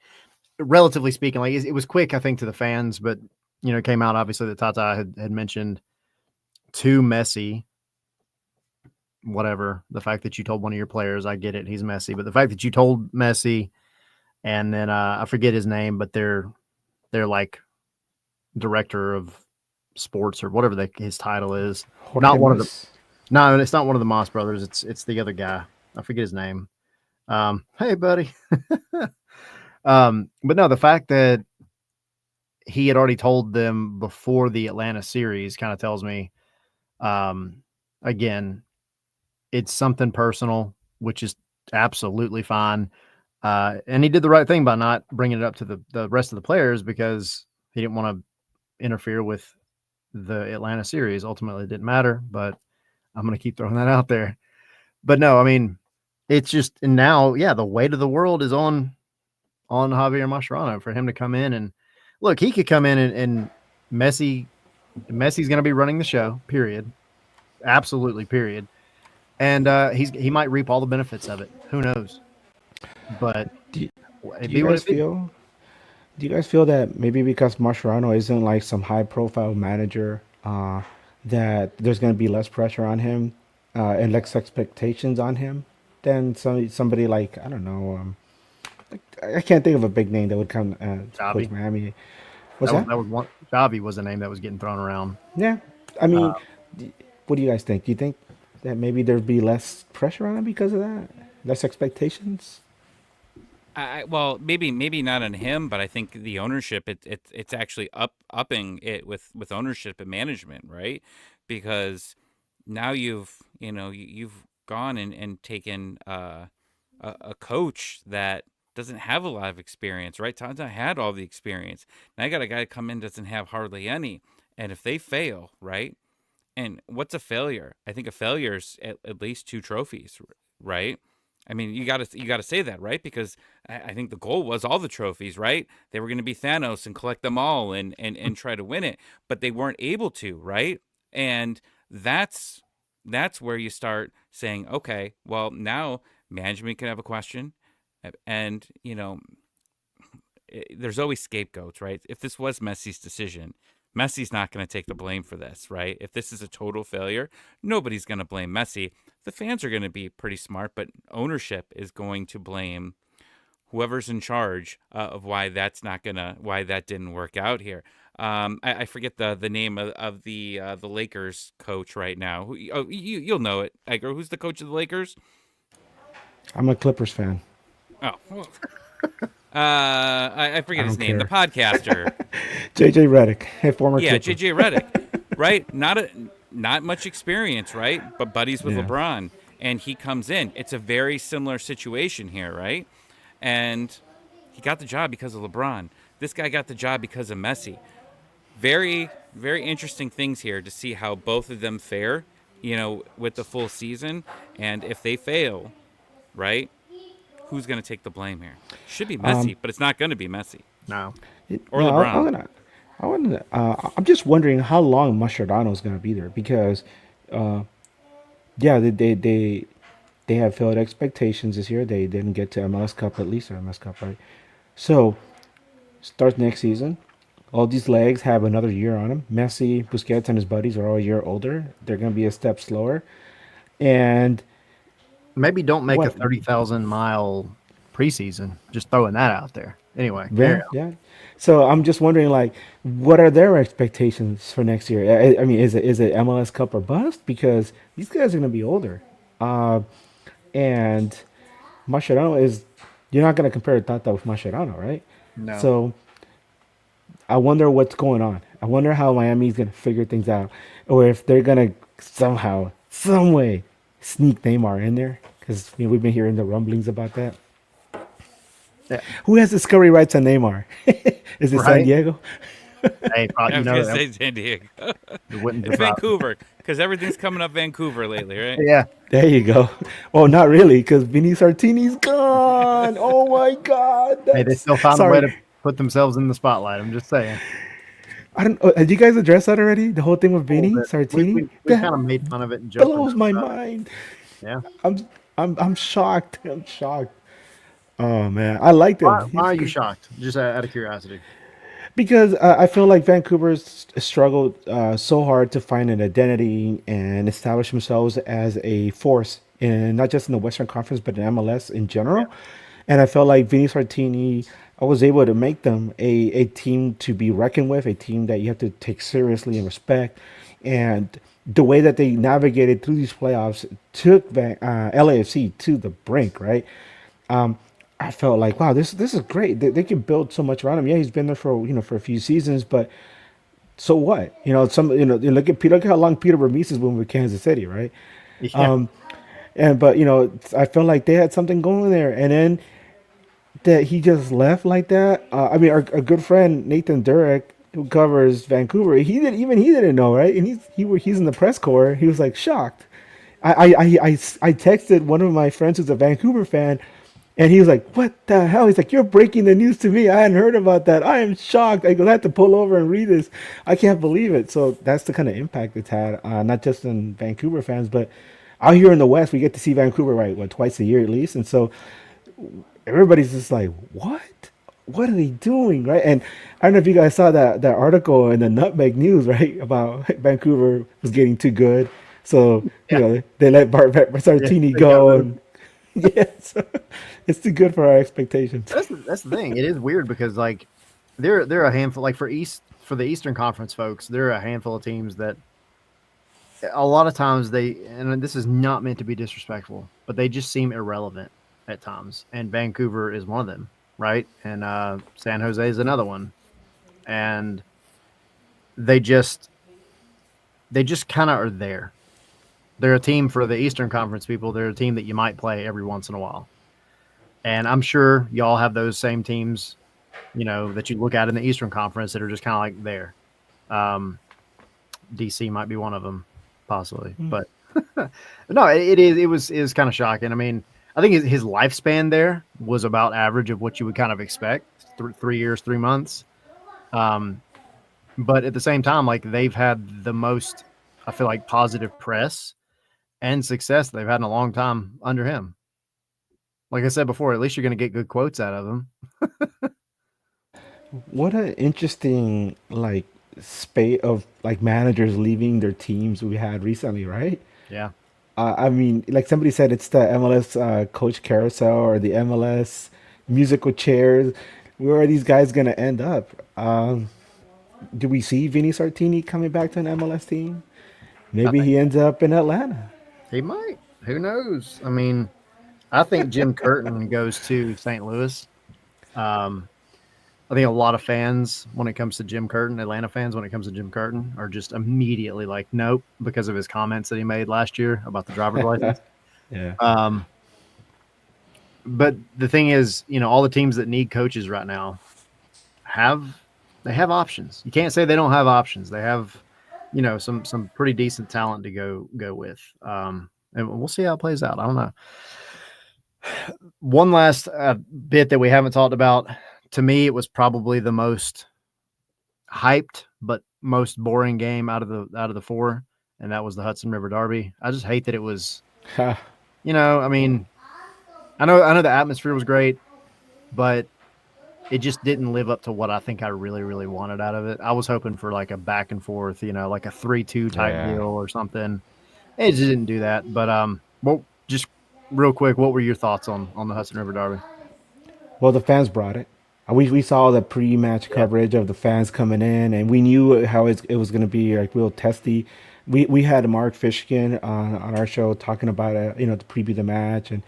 A: relatively speaking. Like it was quick, I think, to the fans, but it came out obviously that Tata had mentioned to Messi, whatever, the fact that you told one of your players, I get it, he's Messi, but the fact that you told Messi, and then I forget his name, but they're like director of sports or whatever his title is.
C: Jorge
A: Not one of the
C: Mas.
A: No, it's not one of the Moss brothers. It's the other guy. I forget his name. Hey, buddy. But no, the fact that he had already told them before the Atlanta series kind of tells me, um, again, it's something personal, which is absolutely fine. And he did the right thing by not bringing it up to the rest of the players because he didn't want to interfere with the Atlanta series. Ultimately, it didn't matter, but I'm going to keep throwing that out there. But no, I mean, it's just and now, yeah, the weight of the world is on Javier Mascherano for him to come in and look. He could come in and Messi, Messi's going to be running the show. Period. Absolutely. Period. And he might reap all the benefits of it. Who knows? But
C: Do,
A: it
C: do you
A: be what
C: guys
A: it be.
C: feel? Do you guys feel that maybe because Mascherano isn't like some high profile manager, that there's going to be less pressure on him and less expectations on him than somebody like, I don't know. I can't think of a big name that would come to coach
A: Javi.
C: Miami. What's that?
A: That was one. Javi was a name that was getting thrown around.
C: Yeah, I
A: Uh,
C: mean, what do you guys think? Do you think that maybe there'd be less pressure on him because of that, less expectations?
B: Well, maybe not on him, but I think the ownership it's actually upping it with ownership and management, right? Because now you've gone and taken a coach that doesn't have a lot of experience, right? Tata had all the experience. Now I got a guy come in doesn't have hardly any, and if they fail, right? And what's a failure? I think a failure is at least two trophies, right? I mean, you got to say that, right? Because I think the goal was all the trophies, right? They were going to be Thanos and collect them all and try to win it, but they weren't able to, right? And that's that's where you start saying, okay, well now management can have a question, and there's always scapegoats, right? If this was Messi's decision, Messi's not going to take the blame for this, right? If this is a total failure, nobody's going to blame Messi. The fans are going to be pretty smart, but ownership is going to blame whoever's in charge of why that didn't work out here. I forget the name of the Lakers coach right now. You'll know it, Edgar. Who's the coach of the Lakers?
C: I'm a Clippers fan.
B: Oh, well, I
C: I
B: forget his
C: don't
B: name. The
C: care.
B: podcaster.
C: JJ Redick, a former
B: Yeah,
C: Clipper.
B: JJ Redick, right? Not much experience, right? But buddies with
C: Yeah.
B: LeBron, and he comes in. It's a very similar situation here, right? And he got the job because of LeBron. This guy got the job because of Messi. Very, very interesting things here to see how both of them fare, with the full season. And if they fail, right, who's going to take the blame here? Should be Messi, but it's not going to be Messi
A: no.
B: or
C: No,
B: LeBron.
C: I'm just wondering how long Mascherano is gonna be there because, yeah, they have failed expectations this year. They didn't get to MLS Cup, at least, or MLS Cup, right? So starts next season. All these legs have another year on them. Messi, Busquets, and his buddies are all a year older. They're gonna be a step slower. And
A: Maybe don't make a
C: what?
A: 30,000-mile preseason. Just throwing that out there. Anyway, carry
C: Yeah,
A: on.
C: yeah. So I'm just wondering, like, what are their expectations for next year? I mean, is it MLS Cup or bust? Because these guys are gonna be older, uh, and Mascherano is. You're not gonna compare Tata with Mascherano, right?
A: No.
C: So I wonder what's going on. I wonder how Miami's gonna figure things out, or if they're gonna somehow, some way, sneak Neymar in there. Because we've been hearing the rumblings about that.
A: Yeah.
C: Who has discovery rights on Neymar? Is it San
A: Right.
C: Diego?
A: Hey,
B: I was
A: know
B: gonna
A: that
B: say San Diego.
A: it wouldn't
B: It's
A: surprise me.
B: Vancouver because everything's coming up Vancouver lately, right?
A: Yeah.
C: There you go. Oh, not really, because Vinny Sartini's gone. Oh my God,
A: Hey, they
C: that's
A: still found a way
C: sorry.
A: to put themselves in the spotlight. I'm just saying.
C: I don't. Did you guys address that already? The whole thing with
A: A little
C: Vinny
A: bit.
C: Sartini?
A: We
C: That
A: kind of made fun of it and joked
C: blows
A: around
C: my
A: about it.
C: mind.
A: Yeah.
C: I'm I'm shocked. I'm shocked. Oh man, I liked him.
A: Why are you shocked? Just out of curiosity.
C: Because I feel like Vancouver's struggled so hard to find an identity and establish themselves as a force, in not just in the Western Conference but in MLS in
A: Yeah.
C: general. And I felt like Vinny Sartini, I was able to make them a team to be reckoned with, a team that you have to take seriously and respect. And the way that they navigated through these playoffs took LAFC to the brink, right? I felt like, wow, this is great. They can build so much around him. Yeah, he's been there for for a few seasons, but so what? You look at Peter, look at how long Peter Vermes has been with Kansas City, right?
A: Yeah.
C: And but I felt like they had something going there, and then that he just left like that. I mean, our good friend Nathan Durek, who covers Vancouver, he didn't know, right? And he's in the press corps. He was like shocked. I texted one of my friends who's a Vancouver fan, and he was like, "What the hell?" He's like, "You're breaking the news to me. I hadn't heard about that. I am shocked." I go, "I have to pull over and read this. I can't believe it." So that's the kind of impact it's had, not just in Vancouver fans, but out here in the West, we get to see Vancouver twice a year at least, and so everybody's just like, "What? What are they doing?" Right? And I don't know if you guys saw that article in the Nutmeg News, right, about Vancouver was getting too good. So
A: Yeah,
C: they let
A: yeah,
C: Sartini
A: they got
C: go,
A: rid of.
C: and yes, it's too good for our expectations.
A: That's the thing. It is weird because like they're a handful. Like for the Eastern Conference folks, there are a handful of teams that a lot of times and this is not meant to be disrespectful, but they just seem irrelevant at times. And Vancouver is one of them, right? And San Jose is another one. And they just they just kind of are there. They're a team for the Eastern Conference people. They're a team that you might play every once in a while. And I'm sure y'all have those same teams, that you look at in the Eastern Conference that are just kind of like there. Um, DC might be one of them, possibly, but no, it was kind of shocking. I mean, I think his lifespan there was about average of what you would kind of expect, 3 years, 3 months. Um, but at the same time, like they've had the most, I feel like, positive press and success they've had in a long time under him. Like I said before, at least you're going to get good quotes out of him.
C: What an interesting like spate of like managers leaving their teams we had recently, right?
A: Yeah,
C: I mean, like somebody said, it's the MLS coach carousel or the MLS musical chairs. Where are these guys gonna end up? Do we see Vinny Sartini coming back to an MLS team?
A: I
C: Maybe
A: think
C: he ends up in Atlanta.
A: he might. Who knows? I mean, I think Jim Curtin goes to St. Louis. Um, I think a lot of fans, when it comes to Jim Curtin, Atlanta fans, when it comes to Jim Curtin, are just immediately like, nope, because of his comments that he made last year about the driver's license.
C: Yeah.
A: Um, but the thing is, all the teams that need coaches right now have they have options. You can't say they don't have options. They have, some pretty decent talent to go with. And we'll see how it plays out. I don't know. One last bit that we haven't talked about. To me, it was probably the most hyped but most boring game out of the four, and that was the Hudson River Derby. I just hate that it was.
C: Ha.
A: I mean, I know the atmosphere was great, but it just didn't live up to what I think I really, really wanted out of it. I was hoping for like a back and forth, like a 3-2 type
C: Yeah.
A: deal or something. It just didn't do that. But well, just real quick, what were your thoughts on the Hudson River Derby?
C: Well, the fans brought it. We saw the pre-match
A: Yeah,
C: coverage of the fans coming in, and we knew how it was going to be like real testy. We had Mark Fishkin on our show talking about it, to preview the match, and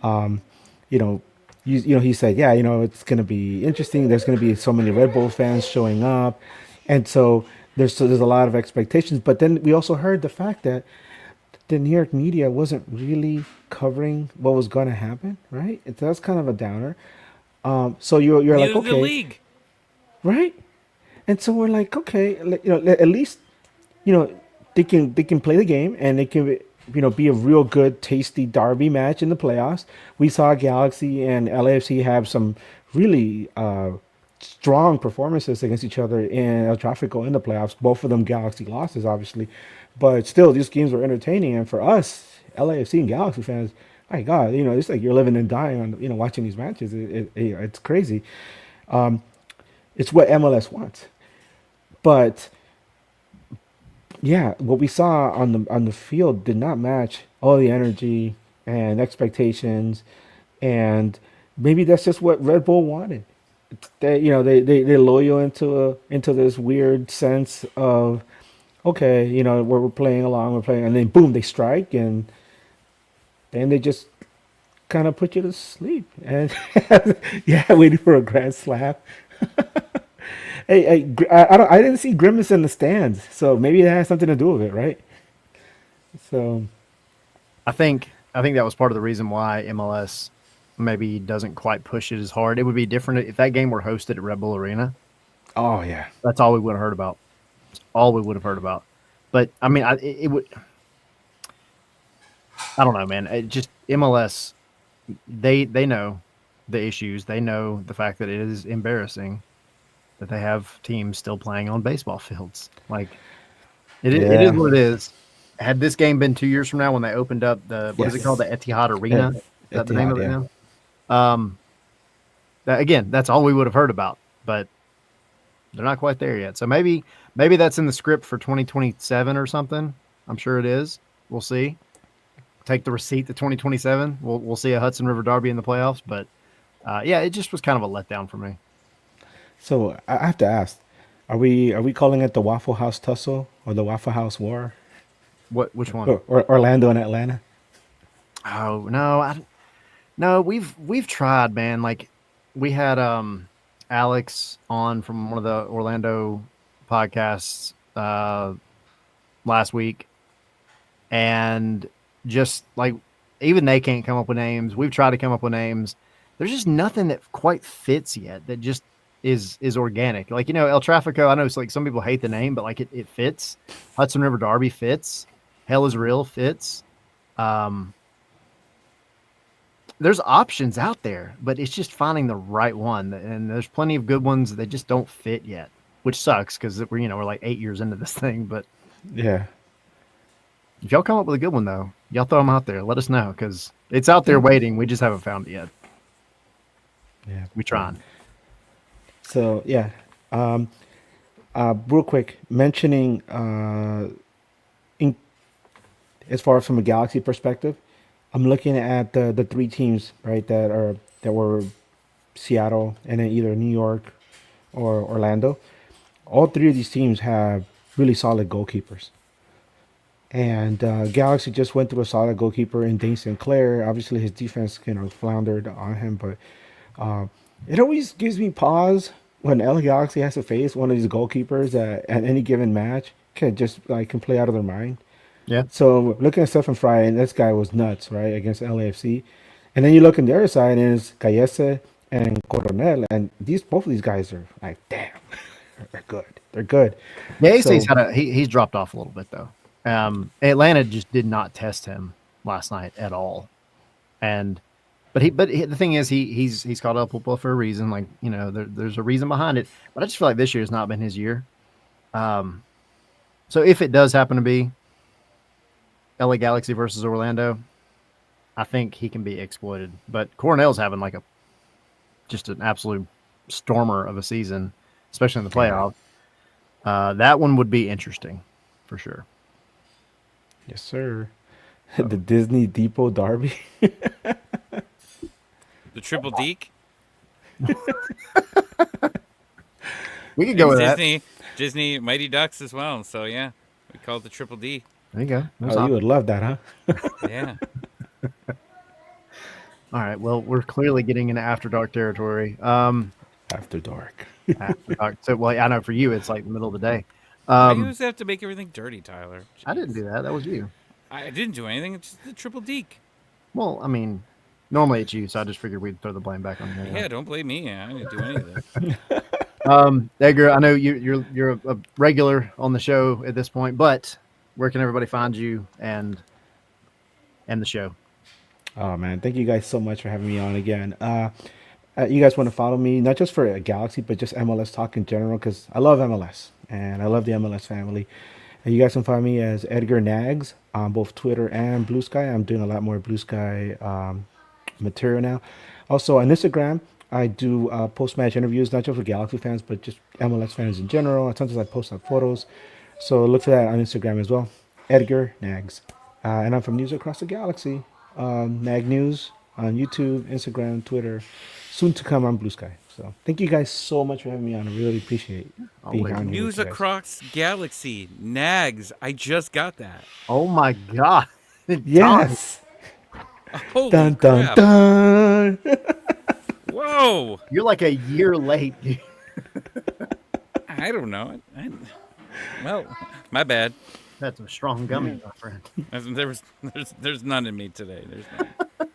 C: um, you know, he said, yeah, it's going to be interesting. There's going to be so many Red Bull fans showing up, and so there's a lot of expectations. But then we also heard the fact that the New York media wasn't really covering what was going to happen, right? That's kind of a downer. So you're like,
B: Neither the
C: okay,
B: league.
C: right? And so we're like, okay, at least you know they can play the game, and they can be a real good, tasty derby match in the playoffs. We saw Galaxy and LAFC have some really strong performances against each other in El Tráfico in the playoffs. Both of them Galaxy losses, obviously, but still these games were entertaining. And for us, LAFC and Galaxy fans, my God, it's like you're living and dying on watching these matches. It's crazy. It's what MLS wants. But yeah, what we saw on the field did not match all the energy and expectations, and maybe that's just what Red Bull wanted. They lure you into this weird sense of, okay, we're playing along, we're playing, and then boom, they strike, and then they just kind of put you to sleep, and yeah, waiting for a grand slam. I didn't see Grimace in the stands, so maybe that has something to do with it, right? So
A: I think that was part of the reason why MLS maybe doesn't quite push it as hard. It would be different if that game were hosted at Red Bull Arena.
C: oh yeah,
A: That's all we would have heard about. All we would have heard about. But I mean, it would. I don't know, man. It just MLS. They know the issues. They know the fact that it is embarrassing that they have teams still playing on baseball fields. Like it is
C: yeah,
A: what it is. Had this game been 2 years from now when they opened up the what is it called,
C: yes,
A: the Etihad
C: Et-
A: Arena? Is that the name
C: Etihad,
A: of it
C: yeah,
A: now? Um, again, that's all we would have heard about. But they're not quite there yet. So maybe that's in the script for 2027 or something. I'm sure it is. We'll see. Take the receipt to 2027. We'll see a Hudson River Derby in the playoffs, but yeah, it just was kind of a letdown for me.
C: So I have to ask, are we calling it the Waffle House tussle or the Waffle House war,
A: Which one?
C: or Orlando and Atlanta?
A: Oh no, no. We've tried, man. Like we had Alex on from one of the Orlando podcasts last week, and just like even they can't come up with names. We've tried to come up with names. There's just nothing that quite fits yet. That just is organic. Like El Trafico. I know it's like some people hate the name, but like it fits. Hudson River Derby fits. Hell is Real fits. Um, there's options out there, but it's just finding the right one. And there's plenty of good ones that just don't fit yet, which sucks because we're like 8 years into this thing. But
C: Yeah,
A: if y'all come up with a good one, though, y'all throw them out there. Let us know because it's out there waiting. We just haven't found it yet.
C: yeah.
A: We trying.
C: So yeah, real quick, mentioning in, as far as from a Galaxy perspective, I'm looking at the three teams, right, that were Seattle and then either New York or Orlando. All three of these teams have really solid goalkeepers. And Galaxy just went through a solid goalkeeper in Dane Sinclair. Obviously, his defense floundered on him, but it always gives me pause when LA Galaxy has to face one of these goalkeepers that at any given match can play out of their mind.
A: Yeah.
C: So looking at Stephen Fry, and this guy was nuts, right, against LAFC. And then you look on the other side, and it's Cayese and Coronel, and both of these guys are like, damn, they're good. They're good.
A: Yeah,
C: So
A: he's dropped off a little bit though. Atlanta just did not test him last night at all, and the thing is he's called up for a reason. Like there's a reason behind it. But I just feel like this year has not been his year. So if it does happen to be LA Galaxy versus Orlando, I think he can be exploited. But Cornell's having like just an absolute stormer of a season, especially in the playoffs. That one would be interesting for sure.
C: yes, sir. The Disney Depot Derby.
B: The Triple Deke.
A: We could go with
B: Disney Mighty Ducks as well. So yeah, we call it the Triple D.
A: There you go.
C: Oh, you would love that, huh?
B: Yeah.
A: All right. Well, we're clearly getting into After Dark territory.
C: After dark.
A: After Dark. So, well, I know for you, it's like the middle of the day.
B: I always have to make everything dirty, Tyler. Jeez.
A: I didn't do that. That was you.
B: I didn't do anything. It's just the Triple Deke.
A: Well, I mean, normally it's you, so I just figured we'd throw the blame back on you.
B: Yeah, don't blame me. I didn't do any of this.
A: Edgar, I know you're a regular on the show at this point, but where can everybody find you and the show?
C: Oh man, thank you guys so much for having me on again. You guys want to follow me not just for Galaxy, but just MLS talk in general because I love MLS and I love the MLS family. And you guys can find me as Edgar Nags on both Twitter and Blue Sky. I'm doing a lot more Blue Sky material now. Also on Instagram, I do post-match interviews, not just with Galaxy fans, but just MLS fans in general. Sometimes I post up photos. So look for that on Instagram as well. Edgar Nags. And I'm from News Across the Galaxy. Nag News on YouTube, Instagram, Twitter. Soon to come on Blue Sky. So thank you guys so much for having me on. I really apprate being on here.
B: News Across Galaxy. Nags. I just got that.
A: Oh my God.
C: Yes.
B: Holy
C: Dun,
B: crap.
C: dun, dun.
B: Whoa.
A: You're like a year late, dude.
B: I don't know. Well, my bad.
A: That's a strong gummy, my friend.
B: There's none in me today. There's none.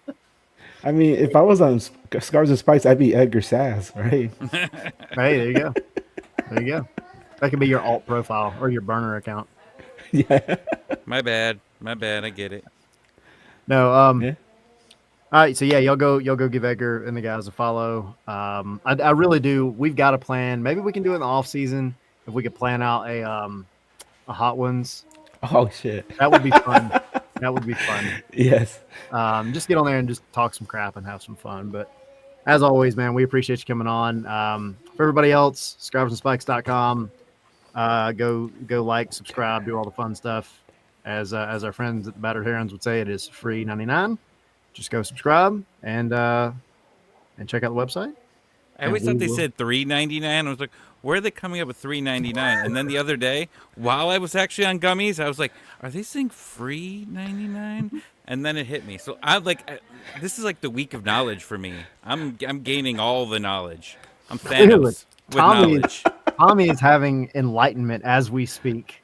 C: I mean, if I was on Scars and Spikes, I'd be Edgar Sass, right?
A: Hey, there you go. There you go. That could be your alt profile or your burner account.
C: Yeah.
B: My bad. I get it.
A: No,
C: Yeah.
A: all right, so yeah, y'all go give Edgar and the guys a follow. I really do. We've got a plan. Maybe we can do it in the off season if we could plan out a Hot Ones.
C: Oh shit.
A: That would be fun. That would be fun.
C: Yes.
A: Just get on there and just talk some crap and have some fun. But as always, man, we appreciate you coming on. For everybody else, scarvesandspikes.com. Go like, subscribe, do all the fun stuff. As our friends at the Battered Herons would say, it is free 99. Just go subscribe and check out the website.
B: I always
A: And
B: thought
A: we
B: they
A: will-
B: said $3.99. I was like, where are they coming up with $3.99? And then the other day, while I was actually on gummies, I was like, are they saying free 99? And then it hit me. So this is like the week of knowledge for me. I'm gaining all the knowledge. I'm
A: Clearly,
B: Thanos with knowledge.
A: Tommy is having enlightenment as we speak.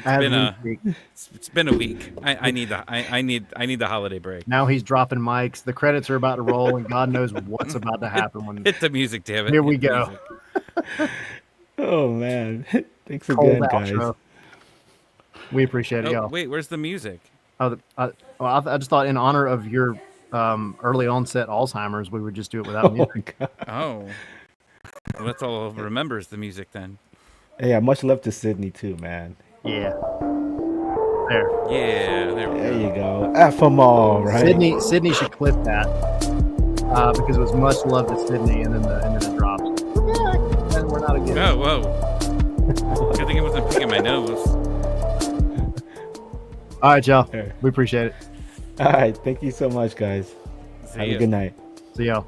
B: It's been a week. I need the holiday break.
A: Now he's dropping mics. The credits are about to roll, and God knows what's about to happen when
B: Hit the music, damn it.
A: Here we
B: Hit the
A: go.
B: music.
C: Oh man, thanks
A: cold
C: again, guys.
A: outro. We appreciate it,
B: Oh,
A: y'all.
B: wait, where's the music?
A: I just thought in honor of your early onset Alzheimer's, we would just do it without music.
B: Oh. Well, that's all I'll remember is the music then.
C: Yeah, much love to Sydney too, man.
A: Yeah. There.
B: Yeah, there we
C: There
B: go.
C: you go. F them all, right?
A: Sydney should clip that because it was much love to Sydney, and then it drops. We're back, and we're not again.
B: Oh, whoa. Good thing it wasn't picking my nose.
A: All right, y'all.
C: Sure.
A: We appreciate it.
C: All right, thank you so much, guys.
B: See
C: Have
B: ya.
C: a good night.
A: See y'all.